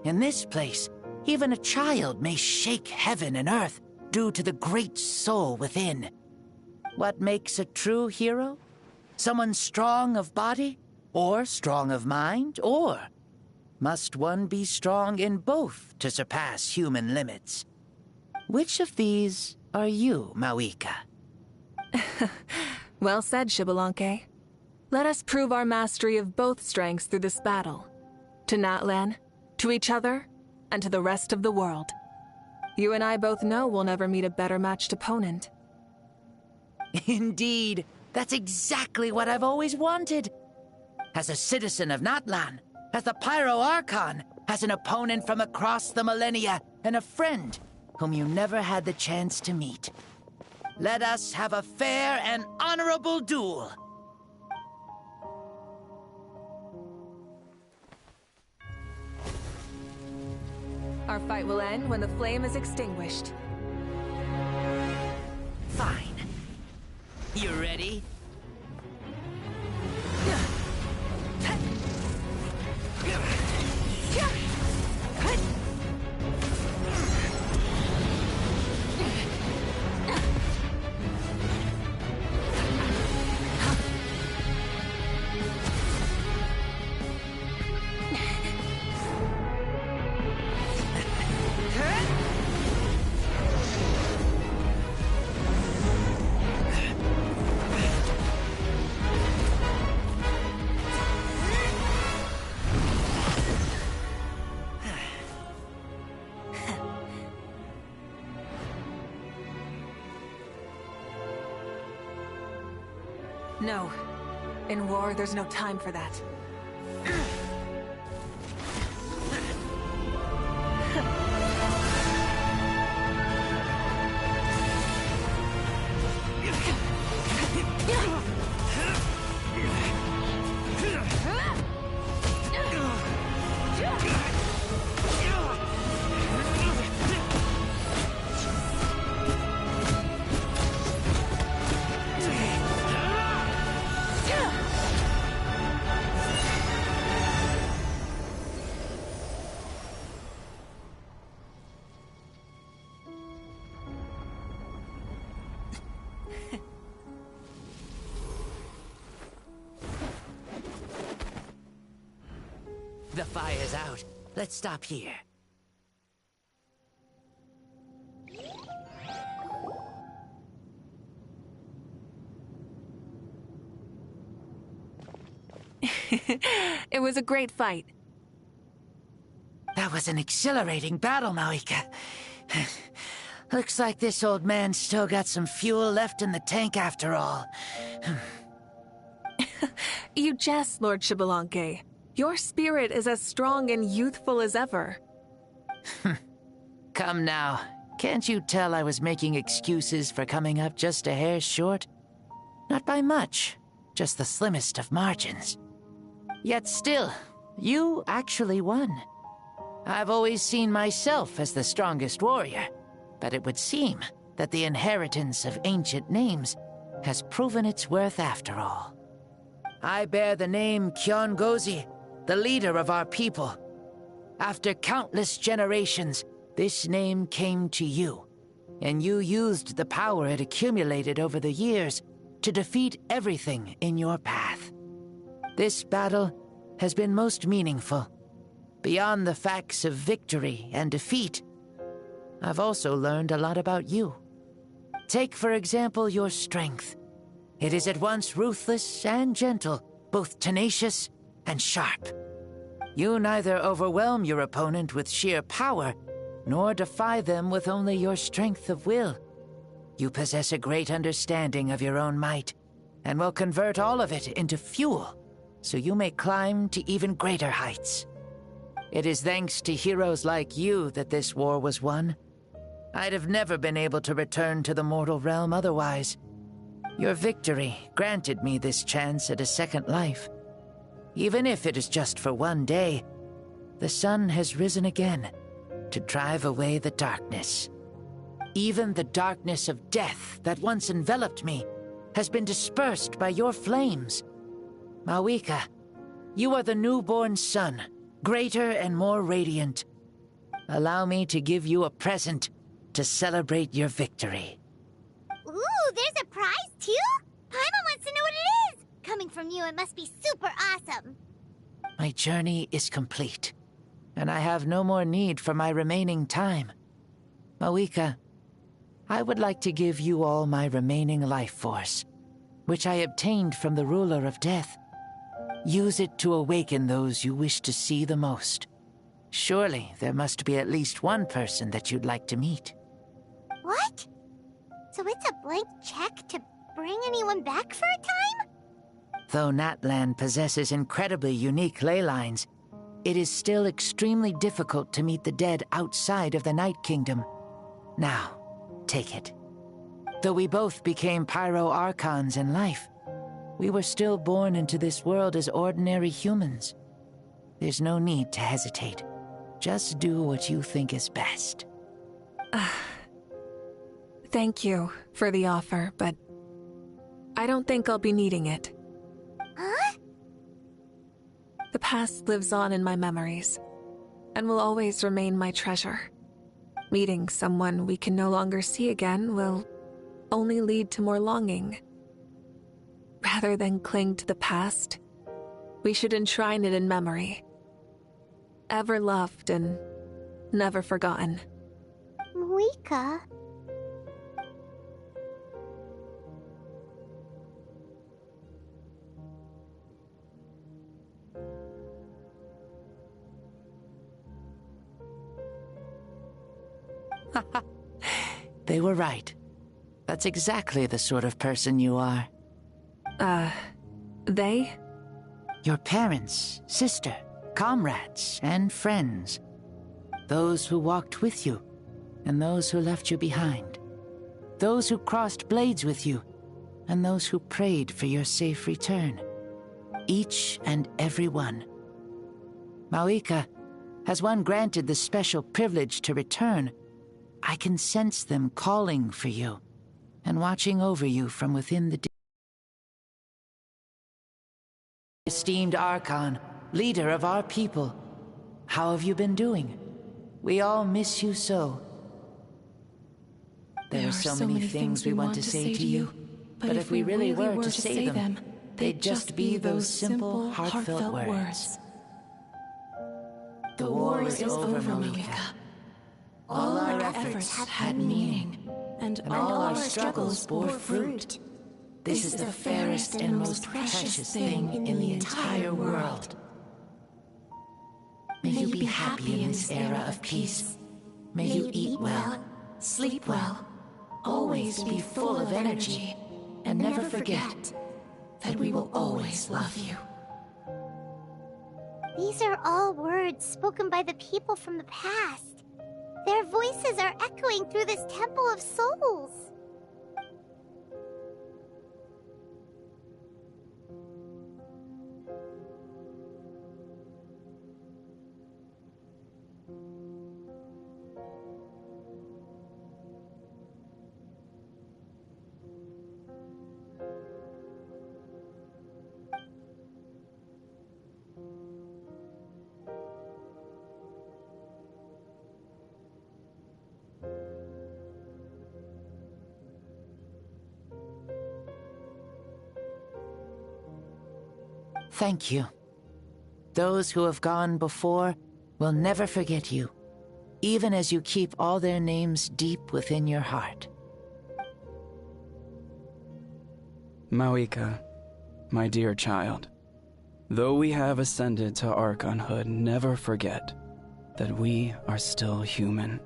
In this place, even a child may shake heaven and earth due to the great soul within. What makes a true hero? Someone strong of body, or strong of mind, or must one be strong in both to surpass human limits? Which of these are you, Mawika? Well said, Xbalanque. Let us prove our mastery of both strengths through this battle. To Natlan, to each other, and to the rest of the world. You and I both know we'll never meet a better matched opponent. Indeed, that's exactly what I've always wanted. As a citizen of Natlan, as the Pyro Archon, as an opponent from across the millennia, and a friend whom you never had the chance to meet. Let us have a fair and honorable duel. Our fight will end when the flame is extinguished. Fine. You ready? No. In war, there's no time for that. The fire's out. Let's stop here. It was a great fight. That was an exhilarating battle, Mawika. Looks like this old man's still got some fuel left in the tank after all. You jest, Lord Xbalanque. Your spirit is as strong and youthful as ever. Come now. Can't you tell I was making excuses for coming up just a hair short? Not by much, just the slimmest of margins. Yet still, you actually won. I've always seen myself as the strongest warrior, but it would seem that the inheritance of ancient names has proven its worth after all. I bear the name Kyongozi, the leader of our people. After countless generations, this name came to you, and you used the power it accumulated over the years to defeat everything in your path. This battle has been most meaningful. Beyond the facts of victory and defeat, I've also learned a lot about you. Take, for example, your strength. It is at once ruthless and gentle, both tenacious and sharp. You neither overwhelm your opponent with sheer power, nor defy them with only your strength of will. You possess a great understanding of your own might, and will convert all of it into fuel, so you may climb to even greater heights. It is thanks to heroes like you that this war was won. I'd have never been able to return to the mortal realm otherwise. Your victory granted me this chance at a second life. Even if it is just for one day, the sun has risen again to drive away the darkness. Even the darkness of death that once enveloped me has been dispersed by your flames. Mawika, you are the newborn sun, greater and more radiant. Allow me to give you a present to celebrate your victory. Ooh, there's a prize too? Paimon wants to know what it is! Coming from you, it must be super awesome. My journey is complete, and I have no more need for my remaining time. Mawika, I would like to give you all my remaining life force, which I obtained from the ruler of death. Use it to awaken those you wish to see the most. Surely there must be at least one person that you'd like to meet. What? So it's a blank check to bring anyone back for a time? Though Natlan possesses incredibly unique ley lines, it is still extremely difficult to meet the dead outside of the Night Kingdom. Now, take it. Though we both became Pyro-Archons in life, we were still born into this world as ordinary humans. There's no need to hesitate. Just do what you think is best. Thank you for the offer, but I don't think I'll be needing it. Huh? The past lives on in my memories, and will always remain my treasure. Meeting someone we can no longer see again will only lead to more longing. Rather than cling to the past, we should enshrine it in memory. Ever loved and never forgotten. Mawika? They were right. That's exactly the sort of person you are. They? Your parents, sister, comrades, and friends. Those who walked with you, and those who left you behind. Those who crossed blades with you, and those who prayed for your safe return. Each and every one. Mawika, as one granted the special privilege to return, I can sense them calling for you, and watching over you from within the esteemed Archon, leader of our people. How have you been doing? We all miss you so. There are so many things we want to say to you, but if we really were to say them, they'd just be those simple, heartfelt words. The war is over, Mawika. All our efforts had meaning, and all our struggles bore fruit. This is the fairest and most precious thing in the entire world. May you be happy in this era of peace. May you eat well, sleep well, always be full of energy, and never forget that we will always love you. These are all words spoken by the people from the past. Their voices are echoing through this Temple of Souls. Thank you. Those who have gone before will never forget you, even as you keep all their names deep within your heart. Mauika, my dear child, though we have ascended to Archonhood, never forget that we are still human.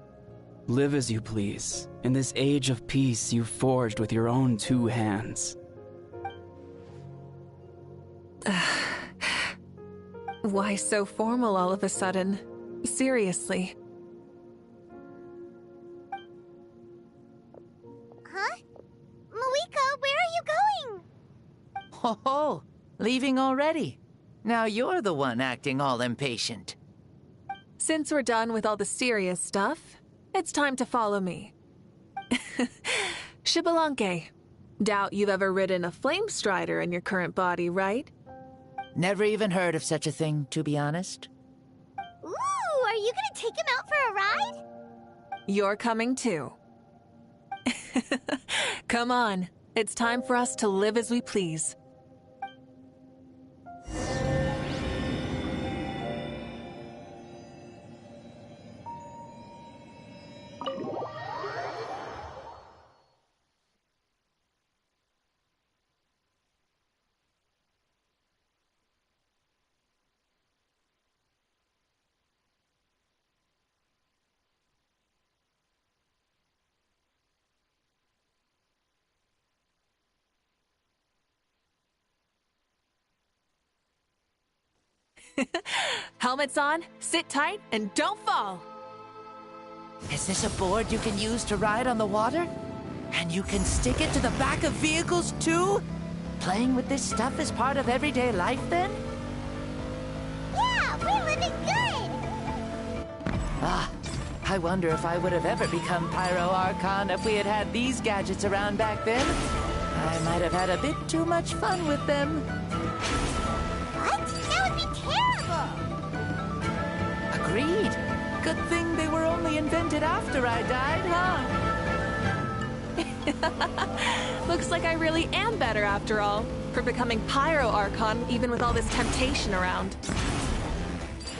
Live as you please, in this age of peace you forged with your own 2 hands. Why so formal all of a sudden? Seriously. Huh? Mauika, where are you going? Ho ho! Leaving already? Now you're the one acting all impatient. Since we're done with all the serious stuff, it's time to follow me. Xbalanque, doubt you've ever ridden a flame strider in your current body, right? Never even heard of such a thing, to be honest. Ooh, are you gonna take him out for a ride? You're coming too. Come on, it's time for us to live as we please. Helmets on, sit tight, and don't fall! Is this a board you can use to ride on the water? And you can stick it to the back of vehicles too? Playing with this stuff is part of everyday life then? Yeah, we're living good! Ah, I wonder if I would have ever become Pyro Archon if we had had these gadgets around back then. I might have had a bit too much fun with them. What? That would be terrible! Agreed. Good thing they were only invented after I died, huh? Looks like I really am better after all, for becoming Pyro Archon even with all this temptation around.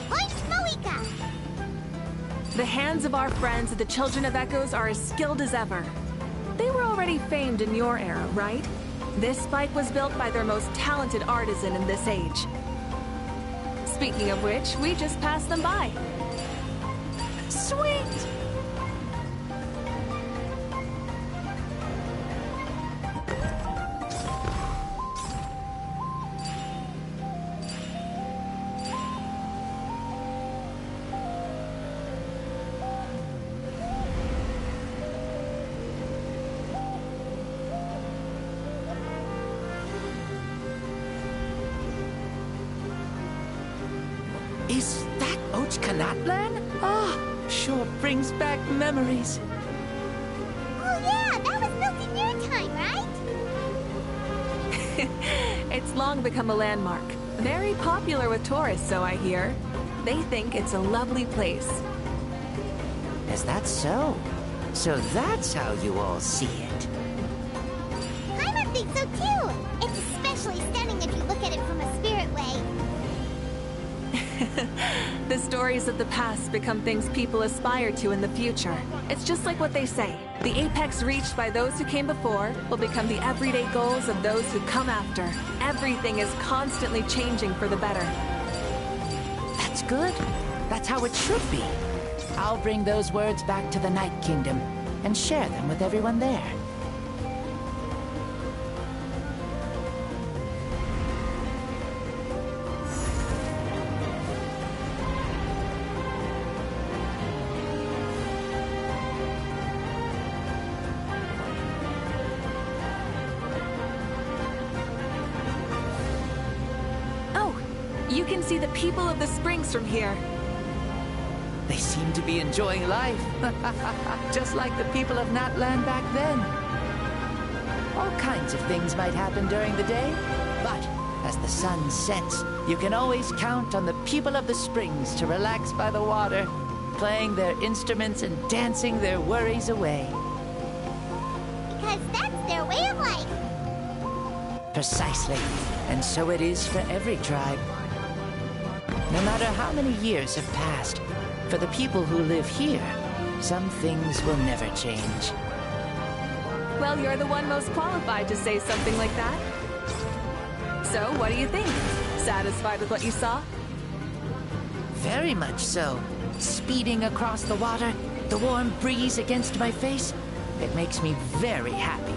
Point Mauika! The hands of our friends at the Children of Echoes are as skilled as ever. They were already famed in your era, right? This spike was built by their most talented artisan in this age. Speaking of which, we just passed them by. Sweet! Is that A.O.G Ah, sure brings back memories. Oh yeah, that was built in your time, right? It's long become a landmark. Very popular with tourists, so I hear. They think it's a lovely place. Is that so? So that's how you all see it. Paimon thinks so too! It's especially stunning if you look at it from a spirit way. The stories of the past become things people aspire to in the future. It's just like what they say. The apex reached by those who came before will become the everyday goals of those who come after. Everything is constantly changing for the better. That's good. That's how it should be. I'll bring those words back to the Night Kingdom and share them with everyone there. You can see the people of the springs from here. They seem to be enjoying life. Just like the people of Natland back then. All kinds of things might happen during the day, but as the sun sets, you can always count on the people of the springs to relax by the water, playing their instruments and dancing their worries away. Because that's their way of life. Precisely. And so it is for every tribe. No matter how many years have passed, for the people who live here, some things will never change. Well, you're the one most qualified to say something like that. So, what do you think? Satisfied with what you saw? Very much so. Speeding across the water, the warm breeze against my face, it makes me very happy.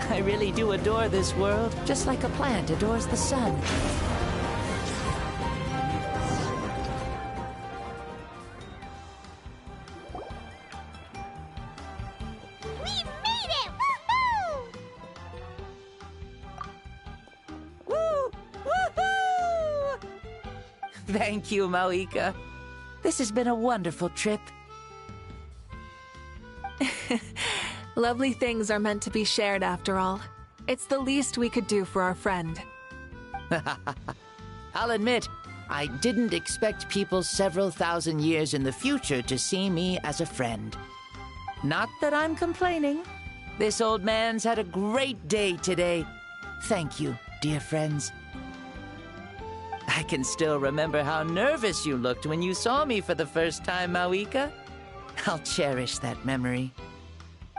I really do adore this world, just like a plant adores the sun. We made it! Woohoo! Woo! Woohoo! Thank you, Maoika. This has been a wonderful trip. Lovely things are meant to be shared after all. It's the least we could do for our friend. I'll admit, I didn't expect people several thousand years in the future to see me as a friend. Not that I'm complaining. This old man's had a great day today. Thank you, dear friends. I can still remember how nervous you looked when you saw me for the first time, Maoika. I'll cherish that memory.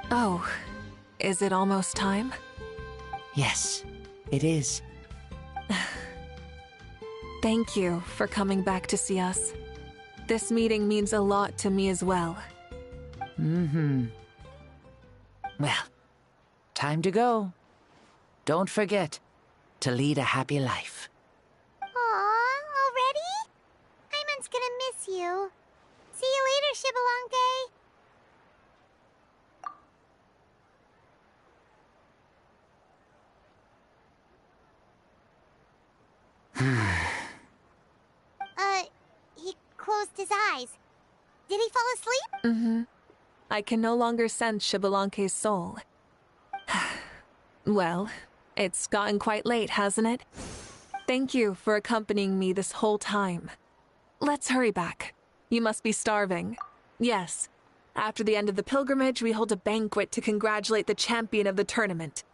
Oh, is it almost time? Yes, it is. Thank you for coming back to see us. This meeting means a lot to me as well. Mm-hmm. Well, time to go. Don't forget to lead a happy life. Aw, already? Paimon's gonna miss you. See you later, Shibalonke. He closed his eyes. Did he fall asleep? Mm-hmm. I can no longer sense Shibalonke's soul. Well, it's gotten quite late, hasn't it? Thank you for accompanying me this whole time. Let's hurry back. You must be starving. Yes. After the end of the pilgrimage, we hold a banquet to congratulate the champion of the tournament.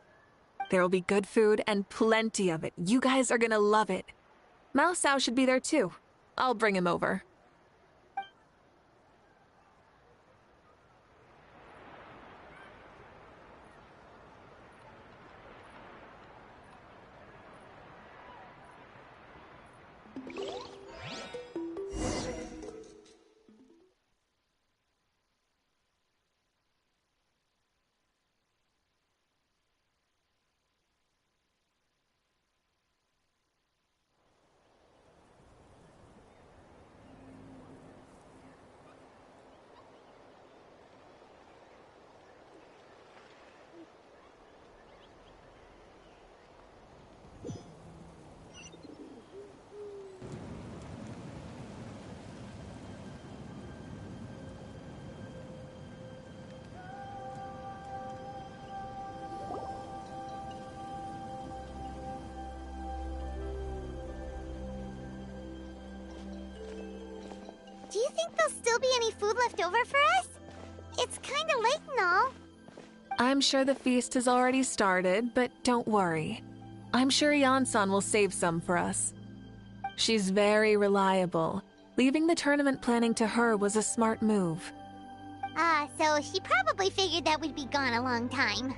There will be good food and plenty of it. You guys are gonna love it. Mao Sao should be there too. I'll bring him over. Do you think there'll still be any food left over for us? It's kinda late and all. I'm sure the feast has already started, but don't worry. I'm sure Yansan will save some for us. She's very reliable. Leaving the tournament planning to her was a smart move. So she probably figured that we'd be gone a long time.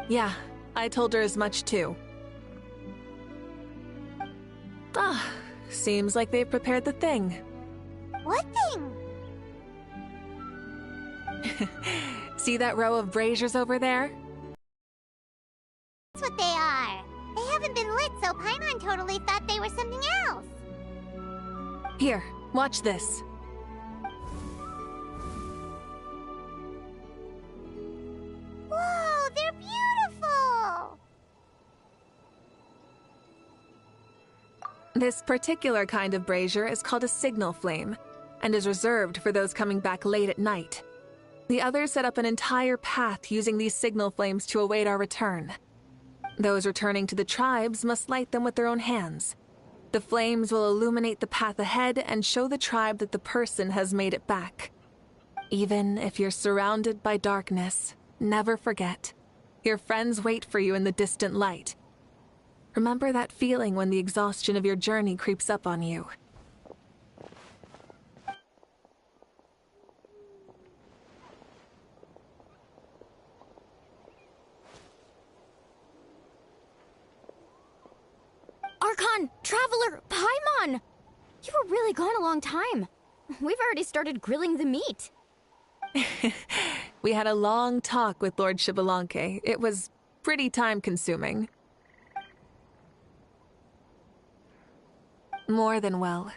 Yeah, I told her as much too. Seems like they've prepared the thing. What thing? See that row of braziers over there? That's what they are. They haven't been lit, so Paimon totally thought they were something else. Here, watch this. Whoa, they're beautiful! This particular kind of brazier is called a signal flame, and is reserved for those coming back late at night. The others set up an entire path using these signal flames to await our return. Those returning to the tribes must light them with their own hands. The flames will illuminate the path ahead and show the tribe that the person has made it back. Even if you're surrounded by darkness, never forget. Your friends wait for you in the distant light. Remember that feeling when the exhaustion of your journey creeps up on you. Archon, Traveler, Paimon! You were really gone a long time. We've already started grilling the meat. We had a long talk with Lord Xbalanque. It was pretty time-consuming. More than well.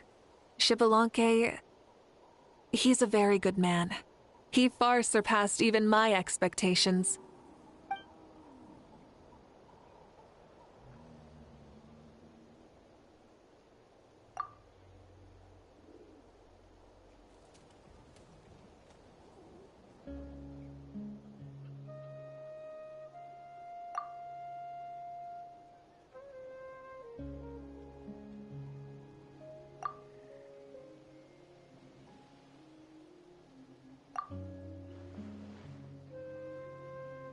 Xbalanque, he's a very good man. He far surpassed even my expectations.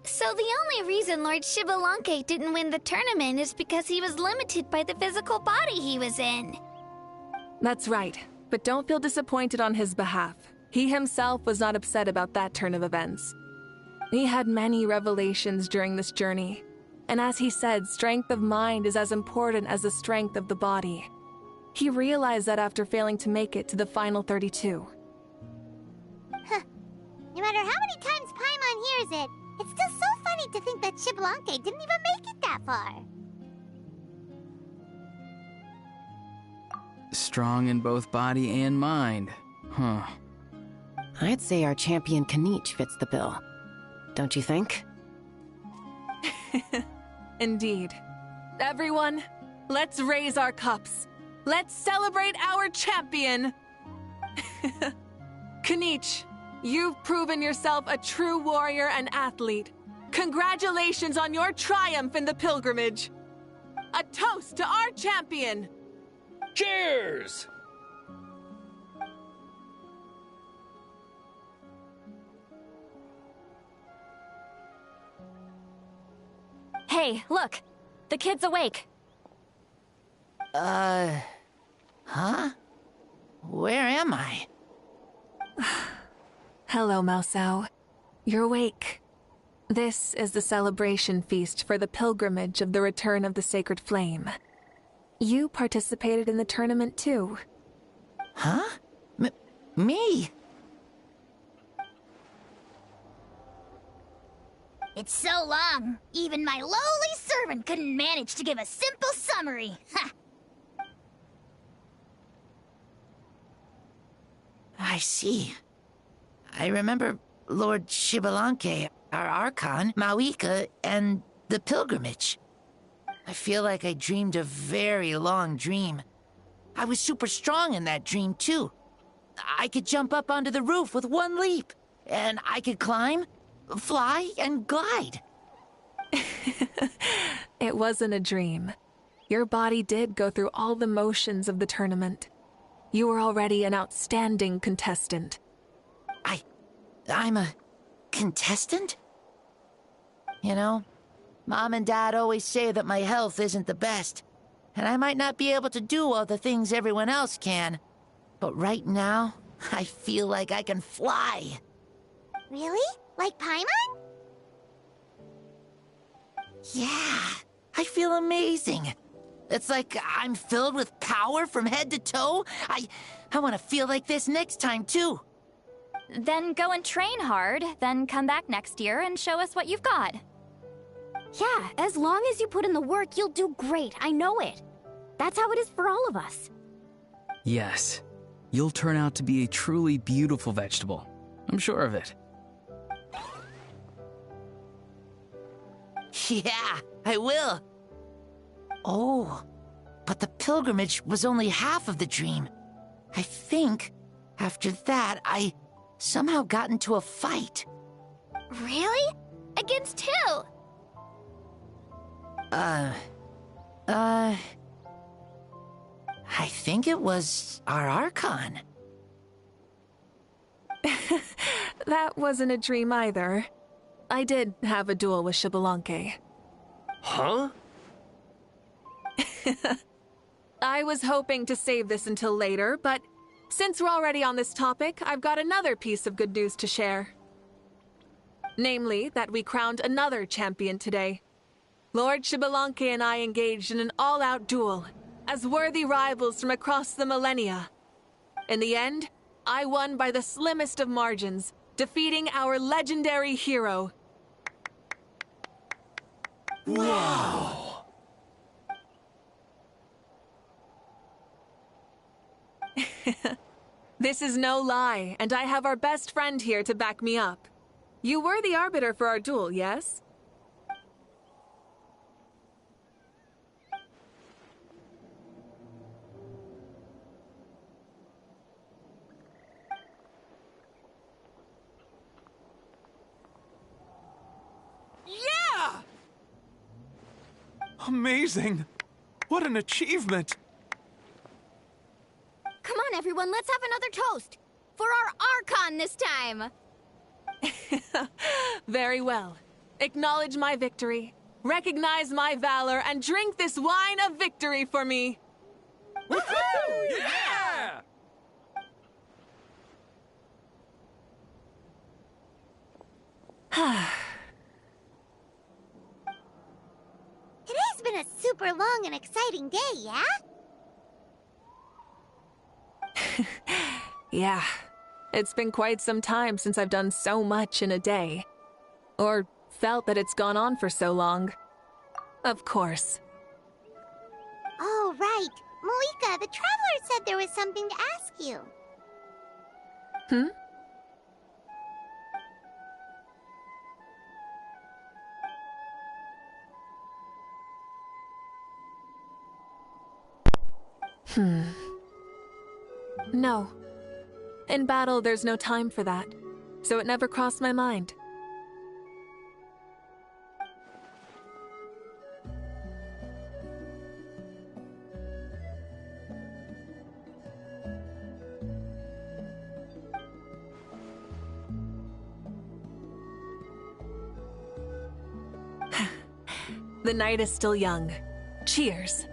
So the only reason Lord Xbalanque didn't win the tournament is because he was limited by the physical body he was in. That's right, but don't feel disappointed on his behalf. He himself was not upset about that turn of events. He had many revelations during this journey, and as he said, strength of mind is as important as the strength of the body. He realized that after failing to make it to the final 32. Huh. No matter how many times Paimon hears it, it's still so funny to think that Xbalanque didn't even make it that far. Strong in both body and mind. Huh. I'd say our champion Kanich fits the bill. Don't you think? Indeed. Everyone, let's raise our cups. Let's celebrate our champion! Kanich, you've proven yourself a true warrior and athlete. Congratulations on your triumph in the pilgrimage. A toast to our champion! Cheers! Hey, look! The kid's awake. Huh? Where am I? Hello, Maosao. You're awake. This is the celebration feast for the pilgrimage of the return of the Sacred Flame. You participated in the tournament too. Huh? Me? It's so long, even my lowly servant couldn't manage to give a simple summary. Ha! I see. I remember Lord Xbalanque, our Archon, Mauika, and the pilgrimage. I feel like I dreamed a very long dream. I was super strong in that dream, too. I could jump up onto the roof with one leap, and I could climb, fly, and glide. It wasn't a dream. Your body did go through all the motions of the tournament. You were already an outstanding contestant. I'm a contestant? You know, Mom and Dad always say that my health isn't the best, and I might not be able to do all the things everyone else can. But right now, I feel like I can fly. Really? Like Paimon? Yeah, I feel amazing. It's like I'm filled with power from head to toe. I want to feel like this next time, too. Then go and train hard, then come back next year and show us what you've got. Yeah, as long as you put in the work, you'll do great. I know it. That's how it is for all of us. Yes. You'll turn out to be a truly beautiful vegetable. I'm sure of it. Yeah, I will. Oh, but the pilgrimage was only half of the dream. I think after that, I somehow got into a fight. Really? Against who? I think it was our Archon. That wasn't a dream either. I did have a duel with Xbalanque. Huh? I was hoping to save this until later, but since we're already on this topic, I've got another piece of good news to share. Namely, that we crowned another champion today. Lord Xbalanque and I engaged in an all-out duel, as worthy rivals from across the millennia. In the end, I won by the slimmest of margins, defeating our legendary hero. Wow! This is no lie, and I have our best friend here to back me up. You were the arbiter for our duel, yes? Yeah! Amazing! What an achievement! Come on, everyone, let's have another toast! For our Archon this time! Very well. Acknowledge my victory, recognize my valor, and drink this wine of victory for me! Woohoo! Yeah! Today's been a super long and exciting day, yeah? Yeah. It's been quite some time since I've done so much in a day. Or felt that it's gone on for so long. Of course. Oh, right. Malika, the Traveler said there was something to ask you. No. In battle, there's no time for that, so it never crossed my mind. The night is still young. Cheers.